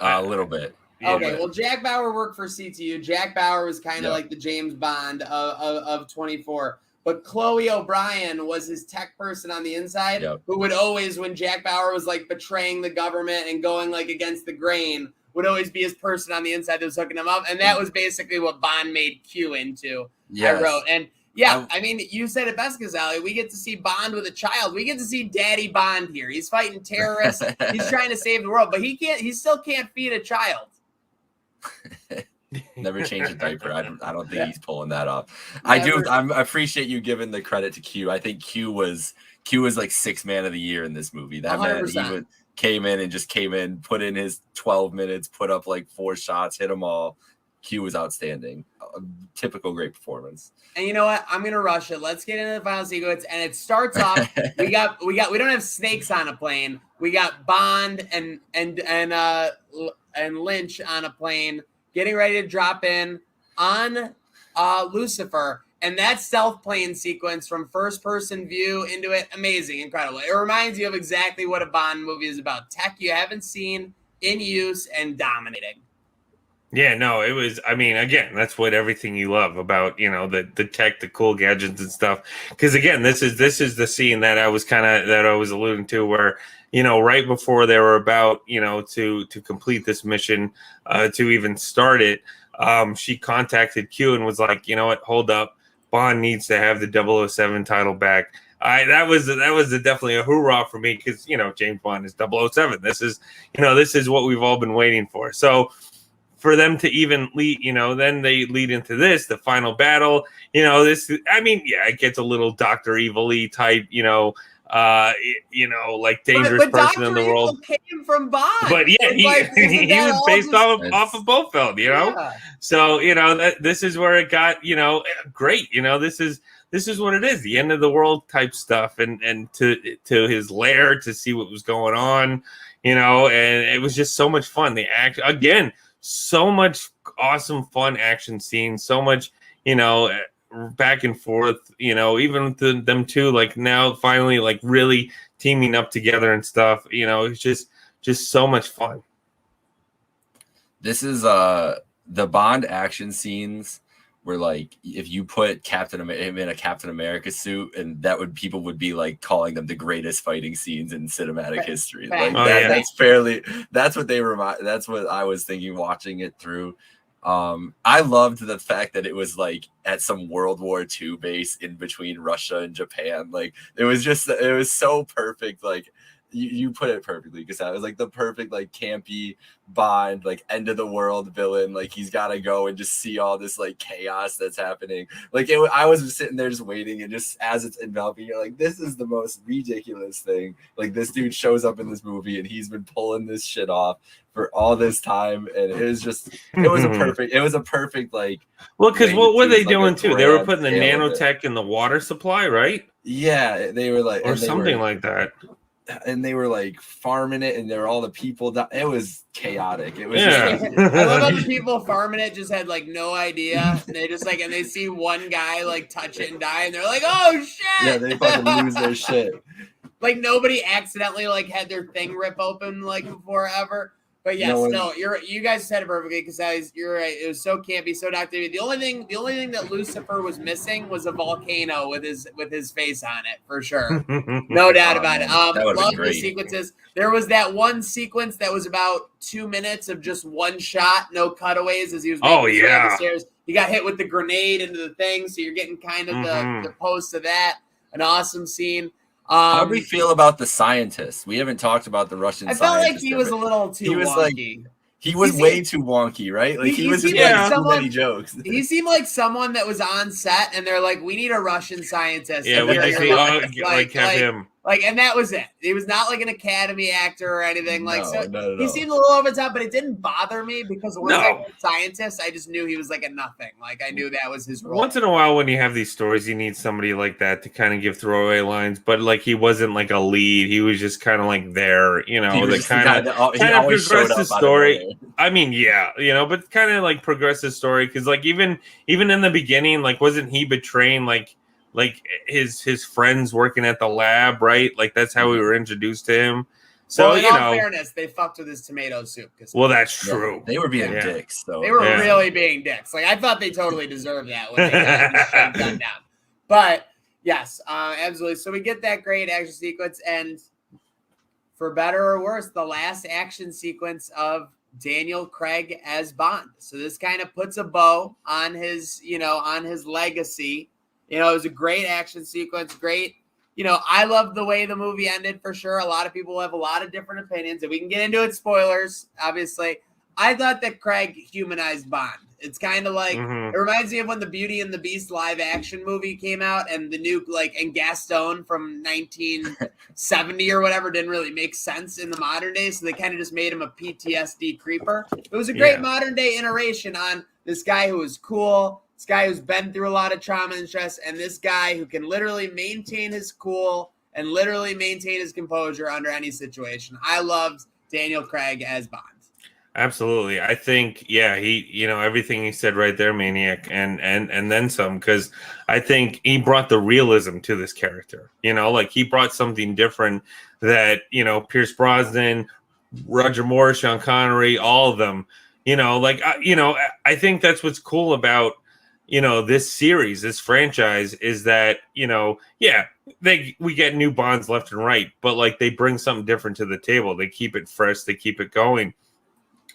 A little bit. Okay, well, Jack Bauer worked for CTU. Jack Bauer was kind of like the James Bond of 24. But Chloe O'Brien was his tech person on the inside who would always, when Jack Bauer was like betraying the government and going like against the grain, would always be his person on the inside that was hooking him up. And that was basically what Bond made Q into, I wrote. And I mean, you said it best, Casale. We get to see Bond with a child. We get to see Daddy Bond here. He's fighting terrorists. He's trying to save the world, but he still can't feed a child. Never change a diaper. I don't think he's pulling that off. I appreciate you giving the credit to Q. I think Q was like 6th man of the year in this movie. That 100%. Man came in, put in his 12 minutes, put up like 4 shots, hit them all. Q was outstanding. Typical great performance. And you know what? I'm gonna rush it. Let's get into the final sequence. And it starts off. we don't have snakes on a plane. We got Bond and Lynch on a plane getting ready to drop in on Lucifer. And that stealth plane sequence from first person view into it, amazing, incredible. It reminds you of exactly what a Bond movie is about. Tech you haven't seen in use and dominating. Yeah, no, it was, I mean, again, that's what everything you love about, the tech, the cool gadgets and stuff. Because again, this is the scene that I was alluding to where, right before they were about, to complete this mission, to even start it, she contacted Q and was like, you know what, hold up, Bond needs to have the 007 title back. That was definitely a hoorah for me because, James Bond is 007. This is what we've all been waiting for. So, for them to even lead, then they lead into the final battle. It gets a little Dr. Evil-y type, like dangerous but person Dr. in the Evil world. Came from Bond. But yeah, he was based off of Blofeld, Yeah. So this is where it got, great. This is what it is, the end of the world type stuff, and to his lair to see what was going on, and it was just so much fun. The act again. So much awesome, fun action scenes. So much, back and forth. Even with them two, like now finally, like really teaming up together and stuff. It's just so much fun. This is the Bond action scenes where like if you put him in a Captain America suit, and people would be like calling them the greatest fighting scenes in cinematic history. Like that's what they remind. That's what I was thinking watching it through. I loved the fact that it was like at some World War II base in between Russia and Japan. Like it was so perfect. Like you put it perfectly, because that was like the perfect like campy Bond, like end of the world villain. Like he's got to go and just see all this like chaos that's happening. Like I was sitting there just waiting, and just as it's enveloping, you're like, this is the most ridiculous thing. Like this dude shows up in this movie and he's been pulling this shit off for all this time, and it was a perfect like. Well, because what were they doing too? They were putting the nanotech in the water supply, right? Yeah, they were like, or something like that. And they were like farming it, and there were all the people. It was chaotic. It was. Yeah. I love how the people farming it just had like no idea. And they just like, and they see one guy like touch it and die, and they're like, "Oh shit!" Yeah, they fucking lose their shit. Like nobody accidentally like had their thing rip open like before ever. But yes, you guys said it perfectly, because you're right. It was so campy, so Dr. The only thing that Lucifer was missing was a volcano with his face on it, for sure. No doubt about it. Love the sequences. There was that one sequence that was about 2 minutes of just one shot, no cutaways, as he was making his way up the stairs. He got hit with the grenade into the thing, so you're getting kind of the post of that. An awesome scene. How do we feel about the scientists? We haven't talked about the Russian scientist. I felt like he was a little too wonky. He was way too wonky, right? Like he was just making too many jokes. He seemed like someone that was on set, and they're like, "We need a Russian scientist." Yeah, we just need have him. Like, and that was it. He was not like an Academy actor or anything. Like, so not at he all. seemed a little over the top, but it didn't bother me because once I No. read Scientist, I just knew he was like a nothing. Like, I knew that was his role. Once in a while, when you have these stories, you need somebody like that to kind of give throwaway lines. But like, he wasn't like a lead; he was just kind of like there, you know, He was that just the kind guy of that he always showed up the out of story. nowhere. I mean, yeah, you know, but kind of like progress the story because, like, even in the beginning, like, wasn't he betraying like his friends working at the lab, right? Like, that's how we were introduced to him. So, well, in you all know, fairness, they fucked with his tomato soup. well, that's Yeah, true. they were being Yeah. dicks. So They were Yeah. really being dicks. Like, I thought they totally deserved that when they got this shit done down. But yes, absolutely. So we get that great action sequence, and for better or worse, the last action sequence of Daniel Craig as Bond. So this kind of puts a bow on his, on his legacy. It was a great action sequence, great. I love the way the movie ended for sure. A lot of people have a lot of different opinions, and we can get into it. Spoilers, obviously. I thought that Craig humanized Bond. It's kind of like, It reminds me of when the Beauty and the Beast live action movie came out, and the new, and Gaston from 1970 or whatever didn't really make sense in the modern day. So they kind of just made him a PTSD creeper. It was a great modern day iteration on this guy who was cool, this guy who's been through a lot of trauma and stress, and this guy who can literally maintain his cool and literally maintain his composure under any situation. I loved Daniel Craig as Bond. Absolutely. I think, he, everything he said right there, Maniac, and then some, because I think he brought the realism to this character, like he brought something different that, Pierce Brosnan, Roger Moore, Sean Connery, all of them, I think that's what's cool about, this series, this franchise is that, we get new Bonds left and right, but like they bring something different to the table. They keep it fresh. They keep it going.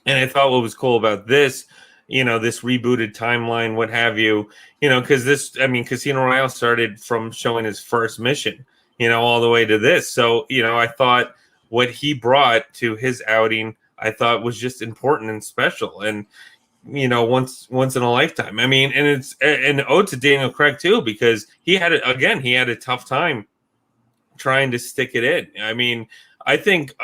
And I thought what was cool about this, this rebooted timeline, what have you, because Casino Royale started from showing his first mission, all the way to this. So, I thought what he brought to his outing, I thought was just important and special. And, once in a lifetime. I mean, and it's an ode to Daniel Craig too, because he had a tough time trying to stick it in. I mean, I think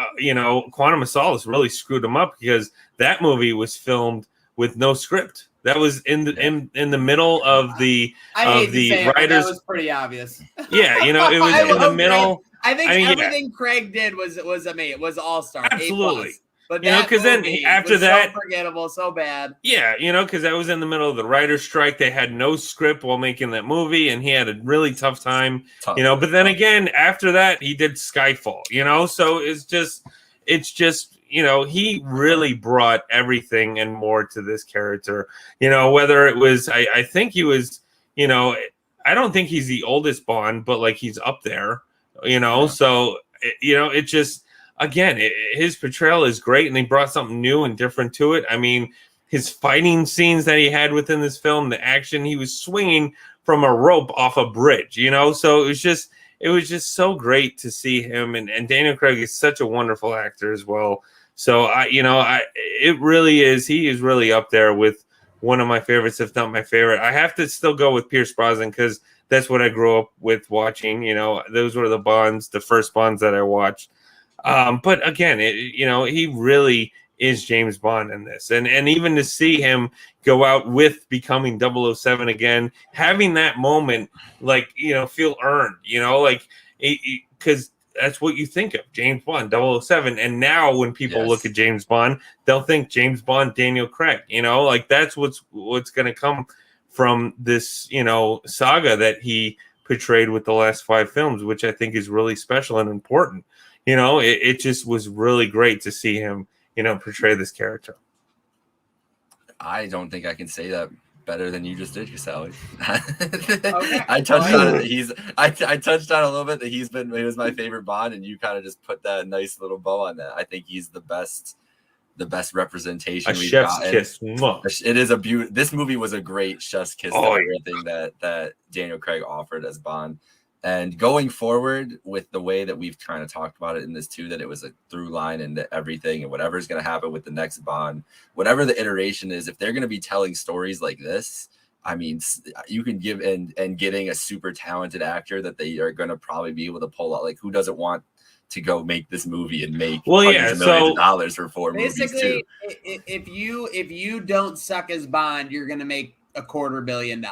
Quantum of Solace really screwed him up because that movie was filmed with no script. That was in the middle of the writers. That was pretty obvious. Yeah, it was in the middle. I think everything Craig did was amazing. It was all-star. Absolutely. A+. But because then after that, so forgettable, so bad. Yeah, because that was in the middle of the writer's strike. They had no script while making that movie, and he had a really tough time. But then again, after that, he did Skyfall. So it's just he really brought everything and more to this character. Whether it was, I think he was, I don't think he's the oldest Bond, but like he's up there. So it just. Again, his portrayal is great, and they brought something new and different to it. I mean, his fighting scenes that he had within this film, the action, he was swinging from a rope off a bridge, So it was just so great to see him. And Daniel Craig is such a wonderful actor as well. So it really is. He is really up there with one of my favorites, if not my favorite. I have to still go with Pierce Brosnan because that's what I grew up with watching. Those were the first Bonds that I watched. But again, he really is James Bond in this. And even to see him go out with becoming 007 again, having that moment, feel earned, because that's what you think of, James Bond, 007. And now when people look at James Bond, they'll think James Bond, Daniel Craig, that's what's going to come from this, saga that he portrayed with the last 5 films, which I think is really special and important. It just was really great to see him, portray this character. I don't think I can say that better than you just did, Sally. Okay. I touched on it. I touched on a little bit that he was my favorite Bond, and you kind of just put that nice little bow on that. I think he's the best representation we've gotten. Kiss. It is a beauty. This movie was a great chef's kiss to everything that Daniel Craig offered as Bond. And going forward with the way that we've kind of talked about it in this too, that it was a through line into everything and whatever is going to happen with the next Bond, whatever the iteration is, if they're going to be telling stories like this, I mean, you can give and getting a super talented actor that they are going to probably be able to pull out. Like, who doesn't want to go make this movie and make hundreds of millions of dollars for 4 movies too? Basically, if you don't suck as Bond, you're going to make $250 million.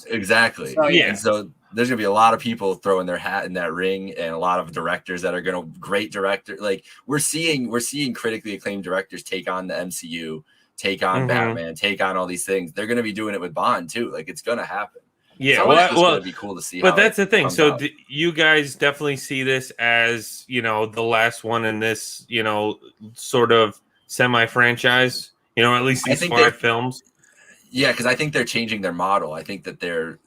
Exactly. So, yeah. And so there's gonna be a lot of people throwing their hat in that ring, and a lot of directors that are great director. Like we're seeing critically acclaimed directors take on the MCU, take on Batman, take on all these things. They're gonna be doing it with Bond too. Like it's gonna happen. Yeah, so it's gonna be cool to see. But that's the thing. So you guys definitely see this as, you know, the last one in this, you know, sort of semi-franchise. You know, at least these 5 films. Yeah, because I think they're changing their model. I think that they're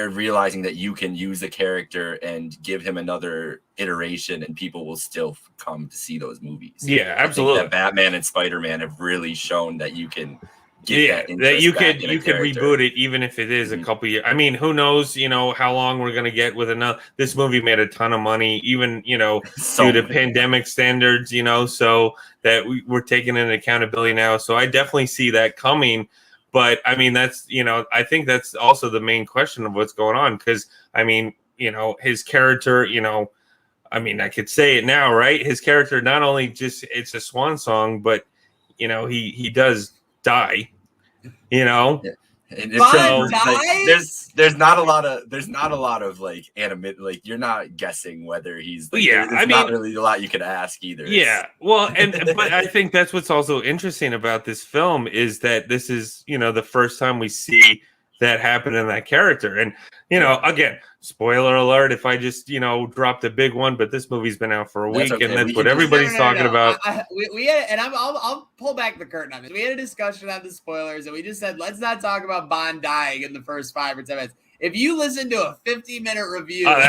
realizing that you can use the character and give him another iteration, and people will still come to see those movies. Yeah, absolutely. I think that Batman and Spider-Man have really shown that you can. That you could reboot it even if it is a couple years. I mean, who knows? You know how long we're gonna get with another. This movie made a ton of money, even due to pandemic standards. So that we're taking into accountability now. So I definitely see that coming. But I mean, that's, I think that's also the main question of what's going on. Because I mean, his character, I mean, I could say it now, right? His character, not only just it's a swan song, but he does die, Yeah. And it's there's not a lot of like animate, like you're not guessing whether he's not really a lot you could ask either. Well, but I think that's what's also interesting about this film is that this is the first time we see that happen in that character. And again, spoiler alert if I just dropped a big one, but this movie's been out for a week, and that's what everybody's talking about. We had, and I'll pull back the curtain on this. We had a discussion on the spoilers, and we just said let's not talk about Bond dying in the first 5 or 10 minutes. If you listen to a 50-minute review, before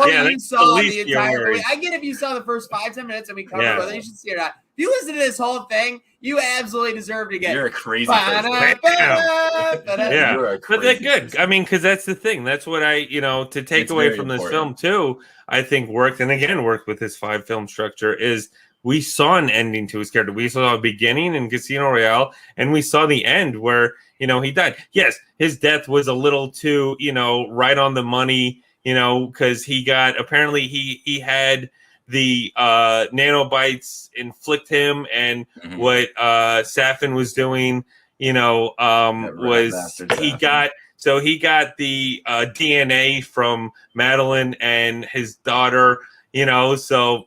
you saw the entire movie, I get if you saw the first 5-10 minutes and we covered whether you should see it or not. If you listen to this whole thing, you absolutely deserve to get. You're a crazy person. But that's good. I mean, because that's the thing. That's what to take away from this film too. I think worked with his 5-film structure is we saw an ending to his character. We saw a beginning in Casino Royale, and we saw the end where he died. Yes, his death was a little too right on the money. Because he he had the nanobites inflict him, and what Safin was doing, was he got the DNA from Madeline and his daughter, so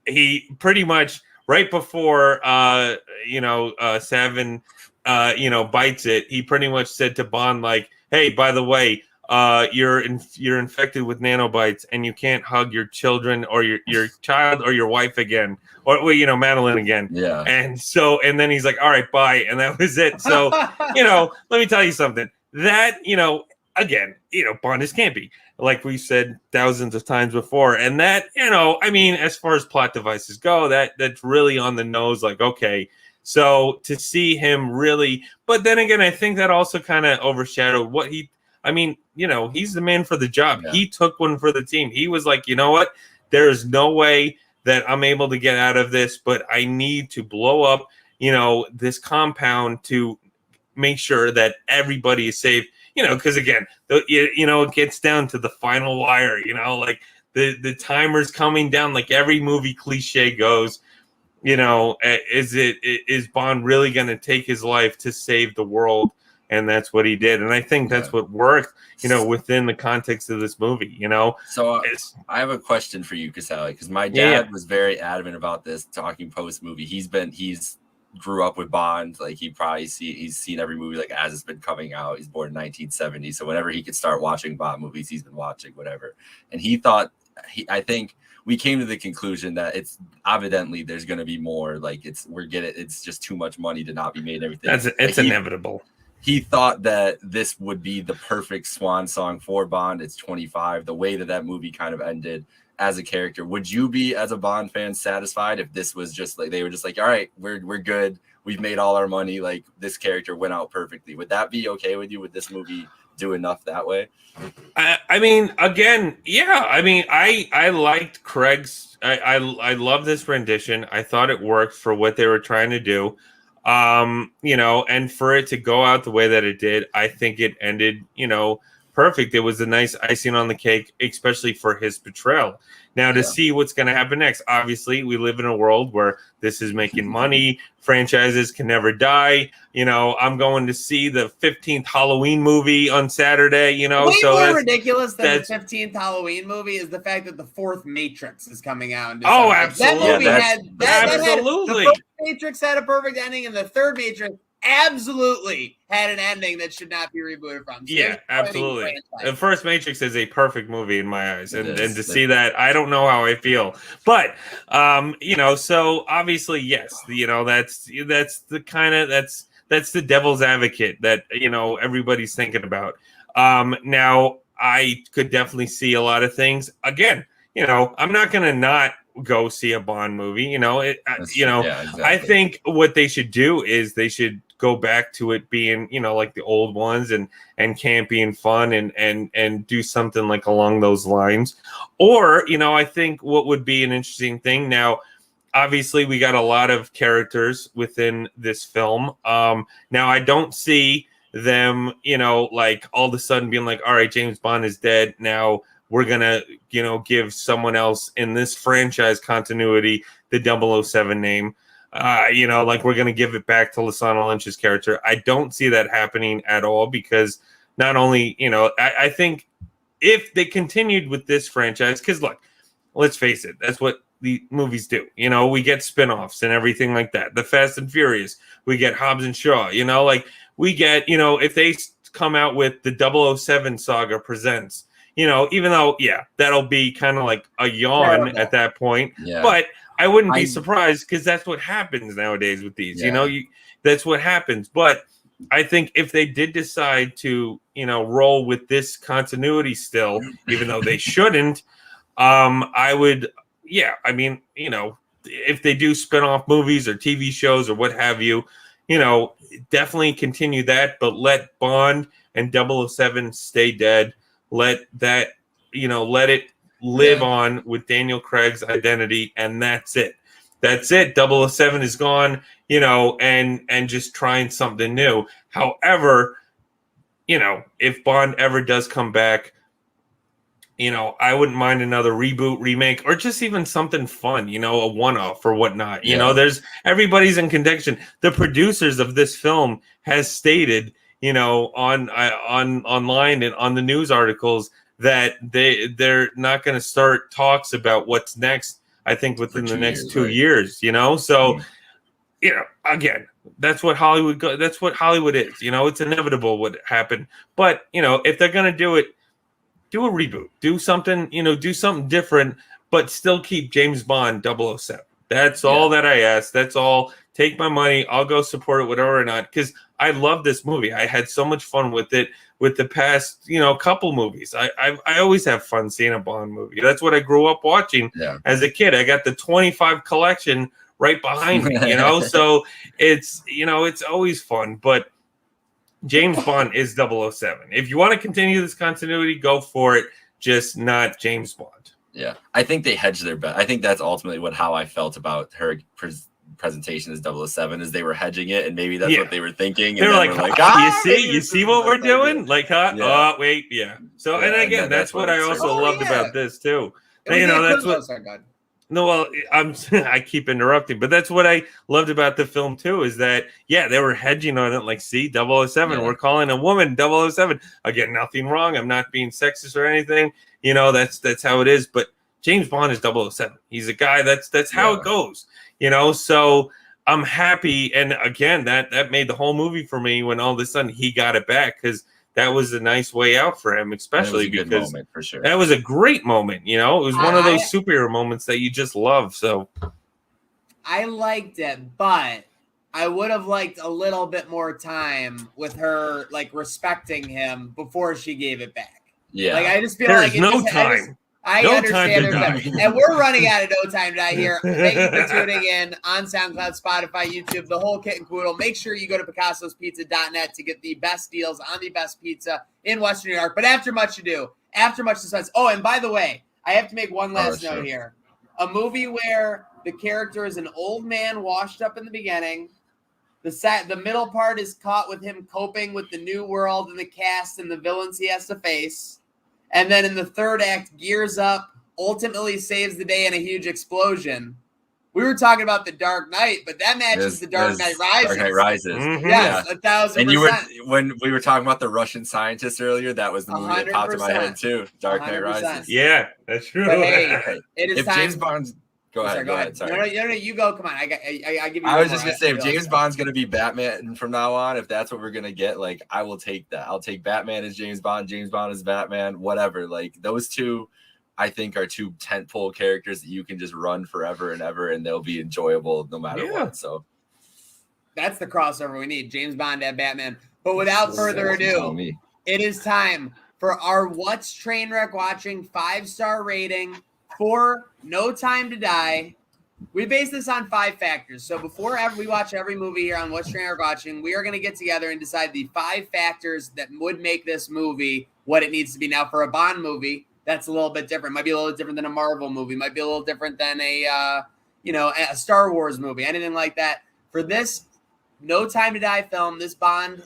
he pretty much right before Safin bites it, he pretty much said to Bond, like, hey, by the way, you're infected with nanobites, and you can't hug your children or your child or your wife again, or Madeline again. Yeah. And then he's like, all right, bye, and that was it. So let me tell you something. That again, Bond is campy, like we said thousands of times before, and that I mean, as far as plot devices go, that's really on the nose. Like, okay. So to see him really, but then again, I think that also kind of overshadowed what he's the man for the job. Yeah. He took one for the team. He was like, you know what? There's no way that I'm able to get out of this, but I need to blow up, this compound to make sure that everybody is safe, because again, it gets down to the final wire, like the timer's coming down, like every movie cliche goes. Is Bond really going to take his life to save the world? And that's what he did. And I think that's what worked, within the context of this movie, So I have a question for you, Casale, because my dad was very adamant about this talking post movie. He's grew up with Bond. Like he's seen every movie, like as it's been coming out. He's born in 1970. So whenever he could start watching Bond movies, he's been watching whatever. And he thought, I think we came to the conclusion that it's evidently there's going to be more. Like it's just too much money to not be made. Everything it's inevitable. He thought that this would be the perfect swan song for Bond. It's 25. The way that movie kind of ended as a character, would you be, as a Bond fan, satisfied if this was just like they were just like, all right, we're good. We've made all our money. Like this character went out perfectly. Would that be okay with you? Would this movie do enough that way? I mean, again, yeah. I mean, I liked Craig's. I love this rendition. I thought it worked for what they were trying to do. And for it to go out the way that it did, I think it ended, perfect. It was a nice icing on the cake, especially for his portrayal. Now, to see what's going to happen next, obviously, we live in a world where this is making money. Franchises can never die. I'm going to see the 15th Halloween movie on Saturday, Way so more that's ridiculous than the 15th Halloween movie is the fact that the 4th Matrix is coming out. Oh, absolutely. That movie absolutely. The 1st Matrix had a perfect ending, and the 3rd Matrix absolutely had an ending that should not be rebooted from. So yeah, absolutely. The first Matrix is a perfect movie in my eyes, and to see that, I don't know how I feel, but so obviously, yes, that's the kind of that's the devil's advocate that everybody's thinking about. Now I could definitely see a lot of things. Again, I'm not gonna not go see a Bond movie. Exactly. I think what they should do is they should go back to it being, like the old ones and campy and fun and do something like along those lines. Or, I think what would be an interesting thing now, obviously we got a lot of characters within this film. Now I don't see them, like all of a sudden being like, all right, James Bond is dead. Now we're going to, give someone else in this franchise continuity the 007 name. Like we're going to give it back to Lashana Lynch's character. I don't see that happening at all because not only, I think if they continued with this franchise, because look, let's face it, that's what the movies do. We get spinoffs and everything like that. The Fast and Furious, we get Hobbs and Shaw, like we get, if they come out with the 007 saga presents, even though, that'll be kind of like a yawn at that point. Yeah. But I wouldn't be surprised because that's what happens nowadays with these. That's what happens. But I think if they did decide to, roll with this continuity still, even though they shouldn't, I would, if they do spin-off movies or TV shows or what have you, definitely continue that, but let Bond and 007 stay dead. Let that, let it live on with Daniel Craig's identity, and that's it. That's it. 007 is gone, and just trying something new. However, if Bond ever does come back, I wouldn't mind another reboot, remake, or just even something fun, a one-off or whatnot. There's everybody's in contention. The producers of this film has stated, on online and on the news articles that they're not going to start talks about what's next. I think within the next 2 years, So, again, that's what Hollywood. That's what Hollywood is. It's inevitable what happened. But if they're going to do it, do a reboot, do something. Do something different, but still keep James Bond 007. That's all that I ask. That's all. Take my money. I'll go support it, whatever or not, because I love this movie. I had so much fun with it. With the past, couple movies, I always have fun seeing a Bond movie. That's what I grew up watching as a kid. I got the 25 collection right behind me, So it's it's always fun. But James Bond is 007. If you want to continue this continuity, go for it. Just not James Bond. Yeah, I think they hedged their bet. I think that's ultimately how I felt about her presentation as 007, is they were hedging it, and maybe that's what they were thinking. They were like, you see what we're doing? Like, oh, wait, So, and again, that's what I also loved about this too. That's what. No, well, I keep interrupting, but that's what I loved about the film too, is that they were hedging on it, like, see, 007, we're calling a woman 007. Again, nothing wrong. I'm not being sexist or anything. That's how it is. But James Bond is 007. He's a guy. That's how it goes. So I'm happy. And again, that made the whole movie for me when all of a sudden he got it back, because that was a nice way out for him, especially because good moment, for sure. That was a great moment. It was one of those superhero moments that you just love. So I liked it, but I would have liked a little bit more time with her, like, respecting him before she gave it back. Yeah. Like, I just feel There's like no time. I no understand time there's and we're running out of no time to die here. Thank you for tuning in on SoundCloud, Spotify, YouTube, the whole kit and caboodle. Make sure you go to Picasso'sPizza.net to get the best deals on the best pizza in Western New York. But after much suspense. Oh, and by the way, I have to make one last note here. A movie where the character is an old man washed up in the beginning. The middle part is caught with him coping with the new world and the cast and the villains he has to face. And then in the third act, gears up, ultimately saves the day in a huge explosion. We were talking about The Dark Knight, but that matches The Dark Knight Rises. Dark Knight Rises. Mm-hmm. Yes, Yeah. 1,000%. And you were, when we were talking about the Russian scientist earlier, that was the movie that popped in my head too. Dark Knight 100%. Rises. Yeah, that's true. But hey, it is If time. James Bond's go ahead. Sorry. No, you go. Come on. I give you. I was just gonna say, if James Bond's gonna be Batman from now on, if that's what we're gonna get, like, I will take that. I'll take Batman as James Bond as Batman, whatever. Like, those two, I think, are two tentpole characters that you can just run forever and ever, and they'll be enjoyable no matter what. So that's the crossover we need: James Bond and Batman. But without further ado, it is time for our What's Trainwreck Watching 5-star rating for No Time to Die. We base this on 5 factors. So before we watch every movie here on What's Trainwreck Watching, we are going to get together and decide the 5 factors that would make this movie what it needs to be. Now, for a Bond movie, that's a little bit different. Might be a little different than a Marvel movie. Might be a little different than a Star Wars movie, anything like that. For this No Time to Die film, this Bond,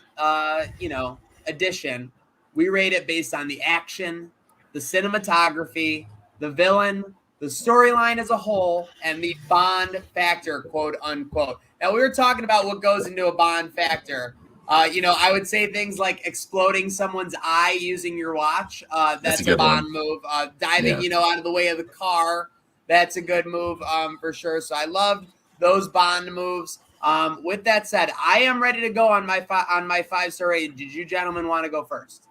edition, we rate it based on the action, the cinematography, the villain, the storyline as a whole, and the Bond factor, quote unquote. Now, we were talking about what goes into a Bond factor. I would say things like exploding someone's eye using your watch. That's a Bond move. Diving, out of the way of the car. That's a good move for sure. So I loved those Bond moves. With that said, I am ready to go on my 5-star rating. Did you gentlemen want to go first?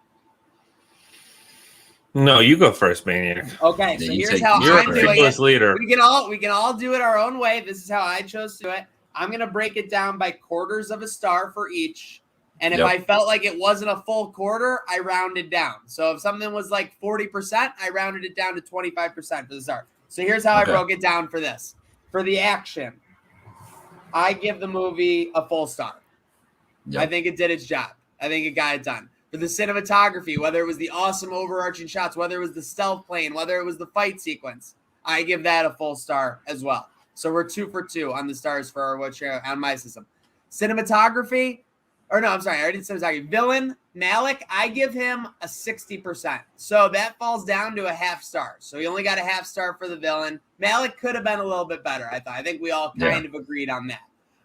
No, you go first, Maniac. Okay, so here's how I'm doing it. Leader. We can all do it our own way. This is how I chose to do it. I'm gonna break it down by quarters of a star for each. And if I felt like it wasn't a full quarter, I rounded down. So if something was like 40%, I rounded it down to 25% for the star. So here's how I broke it down for this. For the action, I give the movie a full star. I think it did its job. I think it got it done. For the cinematography, whether it was the awesome overarching shots, whether it was the stealth plane, whether it was the fight sequence, I give that a full star as well. So we're 2 for 2 on the stars for on my system. Cinematography, I already said cinematography. Villain, Malek, I give him a 60%. So that falls down to a half star. So he only got a half star for the villain. Malek could have been a little bit better, I thought. I think we all kind of agreed on that.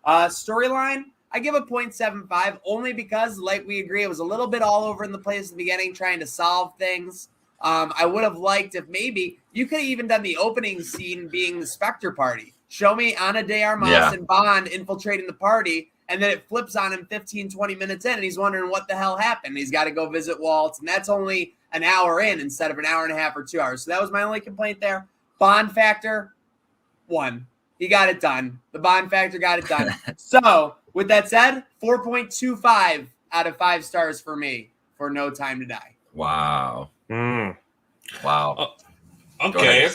Storyline, I give a 0.75 only because, like we agree, it was a little bit all over in the place at the beginning trying to solve things. I would have liked if maybe you could have even done the opening scene being the Spectre party. Show me Ana de Armas and Bond infiltrating the party, and then it flips on him 15, 20 minutes in, and he's wondering what the hell happened. He's got to go visit Walt's, and that's only an hour in instead of an hour and a half or 2 hours. So that was my only complaint there. Bond factor, 1. He got it done. The Bond factor got it done. So, with that said, 4.25 out of 5 stars for me for No Time to Die. Wow. Wow. Okay.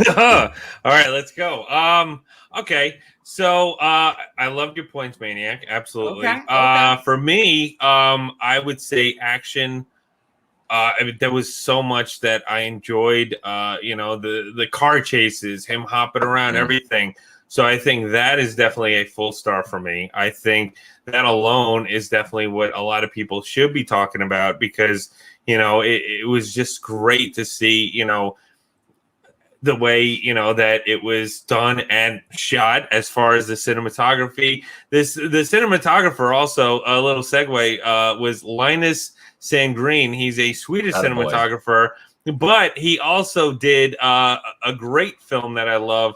All right, let's go. Okay. So I loved your points, Maniac. Absolutely. Okay. For me, I would say action. There was so much that I enjoyed. The car chases, him hopping around, everything. So I think that is definitely a full star for me. I think that alone is definitely what a lot of people should be talking about because, it was just great to see, the way, that it was done and shot as far as the cinematography. The cinematographer also, a little segue, was Linus Sandgreen. He's a Swedish cinematographer, but he also did a great film that I love,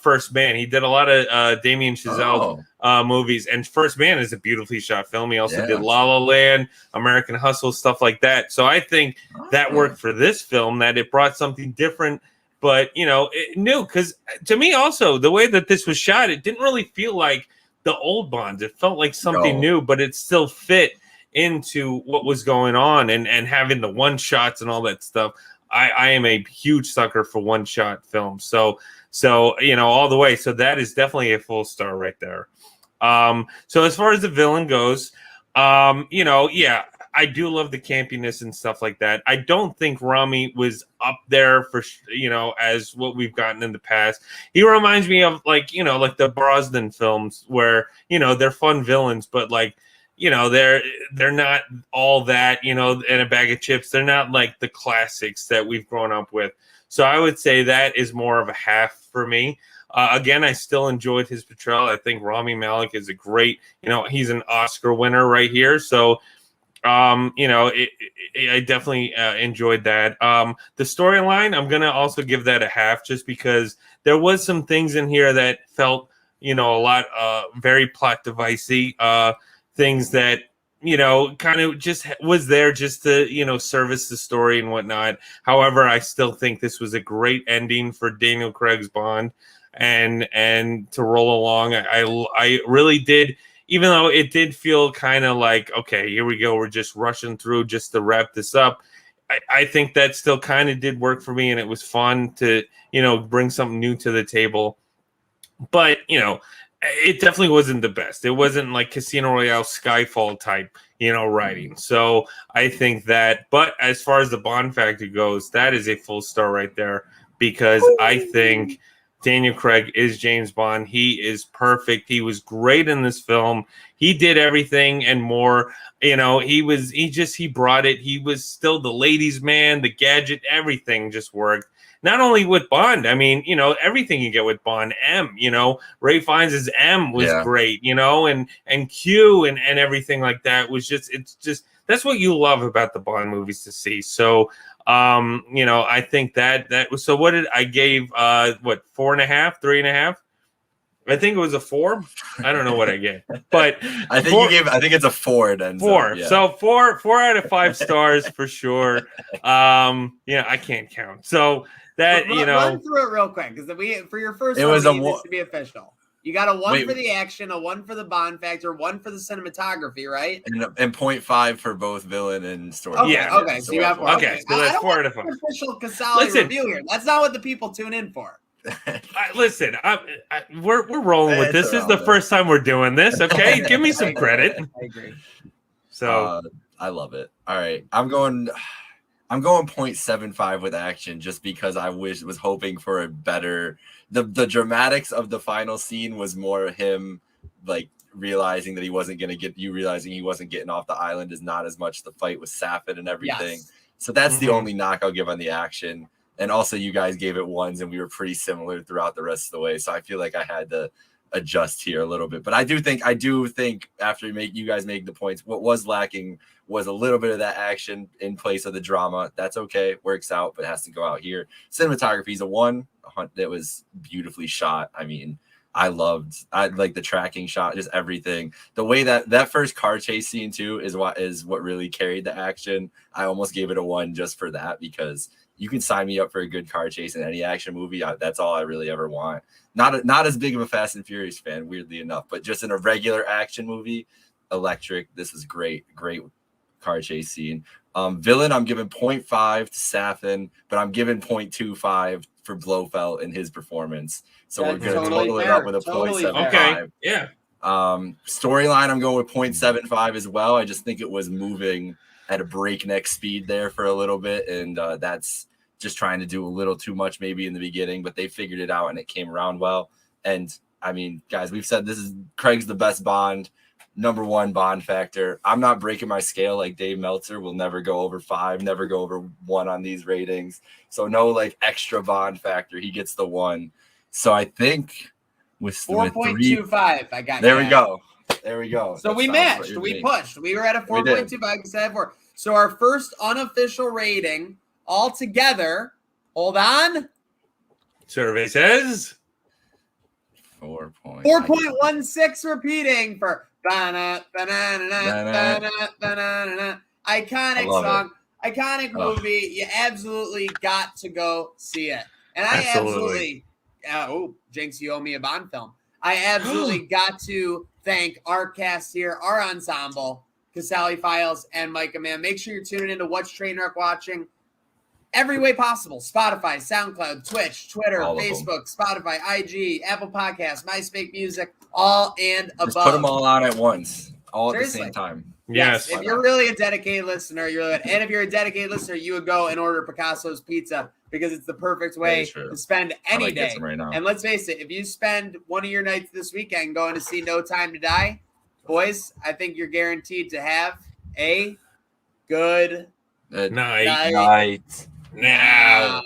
First Man. He did a lot of Damien Chazelle movies, and First Man is a beautifully shot film. He also did La La Land, American Hustle, stuff like that. So I think that worked for this film, that it brought something different, but it new, because to me also the way that this was shot, it didn't really feel like the old Bonds. It felt like something new, but it still fit into what was going on, and having the one shots and all that stuff. I am a huge sucker for one shot films. So all the way. So that is definitely a full star right there. So as far as the villain goes, I do love the campiness and stuff like that. I don't think Rami was up there for, as what we've gotten in the past. He reminds me of like the Brosnan films where, they're fun villains, but like, they're not all that, in a bag of chips. They're not like the classics that we've grown up with. So I would say that is more of a half for me. Again, I still enjoyed his portrayal. I think Rami Malek is a great, he's an Oscar winner right here. So, I definitely enjoyed that. The storyline, I'm going to also give that a half just because there was some things in here that felt, a lot very plot devicey, things that, kind of just was there just to, service the story and whatnot. However, I still think this was a great ending for Daniel Craig's Bond. And to roll along, I really did, even though it did feel kind of like, okay, here we go, we're just rushing through just to wrap this up. I think that still kind of did work for me, and it was fun to, bring something new to the table. But, it definitely wasn't the best. It wasn't like Casino Royale, Skyfall type, writing. So I think that, but as far as the Bond factor goes, that is a full star right there, because I think Daniel Craig is James Bond. He is perfect. He was great in this film. He did everything and more. He brought it. He was still the ladies' man, the gadget, everything just worked. Not only with Bond, I mean, everything you get with Bond. Ray Fiennes' M was great, and Q and everything like that was just that's what you love about the Bond movies to see. So I think that was, so what did I gave 4.5, 3.5? I think it was a 4. I don't know what I gave, but I think it's a 4 then. 4. So 4 out of 5 stars for sure. I can't count. So that, run through it real quick, because for your first one, it needs to be official. You got a 1 for the action, a 1 for the Bond factor, 1 for the cinematography, right? And 0.5 for both villain and story. Okay, so you have 4. Okay, so that's 4 out of 5. Official Casali review here. That's not what the people tune in for. Listen, we're rolling with this. This is the first time we're doing this. Okay, give me some credit. I agree. So I love it. All right, I'm going 0.75 with action, just because I was hoping for a better. The dramatics of the final scene was more him like realizing that he wasn't going to get you, realizing he wasn't getting off the island, is not as much the fight with Safin and everything. Yes. So that's the only knock I'll give on the action. And also, you guys gave it 1s, and we were pretty similar throughout the rest of the way. So I feel like I had to adjust here a little bit. But I do think after you guys make the points, what was lacking was a little bit of that action in place of the drama. That's okay, works out, but it has to go out here. Cinematography is a 1. That was beautifully shot. I mean, I like the tracking shot, just everything. The way that first car chase scene too is what really carried the action. I almost gave it a 1 just for that, because you can sign me up for a good car chase in any action movie. That's all I really ever want. Not as big of a Fast and Furious fan, weirdly enough, but just in a regular action movie, electric. This is great car chase scene. Villain, I'm giving 0.5 to Safin, but I'm giving 0.25 for Blofeld in his performance. So we're going to total it up with a 0.75. Okay, yeah. Storyline, I'm going with 0.75 as well. I just think it was moving at a breakneck speed there for a little bit, and that's just trying to do a little too much maybe in the beginning, but they figured it out and it came around well. And I mean, guys, we've said Craig's the best Bond, #1 Bond factor. I'm not breaking my scale like Dave Meltzer. Will never go over 5, never go over 1 on these ratings. So no like extra Bond factor. He gets the 1. So I think with 4.25, I got there. There we go. So we matched. We pushed. We were at a 4.25 instead of 4. So our first unofficial rating altogether. Hold on. Survey says 4.16 repeating for iconic song, iconic movie. You absolutely got to go see it. And I absolutely Jinx, you owe me a Bond film. I absolutely got to thank our cast here, our ensemble, Casali Files and Micah Man. Make sure you're tuning into What's TrainWreck Watching every way possible. Spotify, SoundCloud, Twitch, Twitter, Facebook, Spotify, IG, Apple Podcasts, MySpace Music, all and above. Just put them all on at once, all at the same time. Yes. If you're really a dedicated listener, and if you're a dedicated listener, you would go and order Picasso's Pizza because it's the perfect way to spend any day. Right now. And let's face it, if you spend one of your nights this weekend going to see No Time to Die, boys, I think you're guaranteed to have a good Night. night. Now.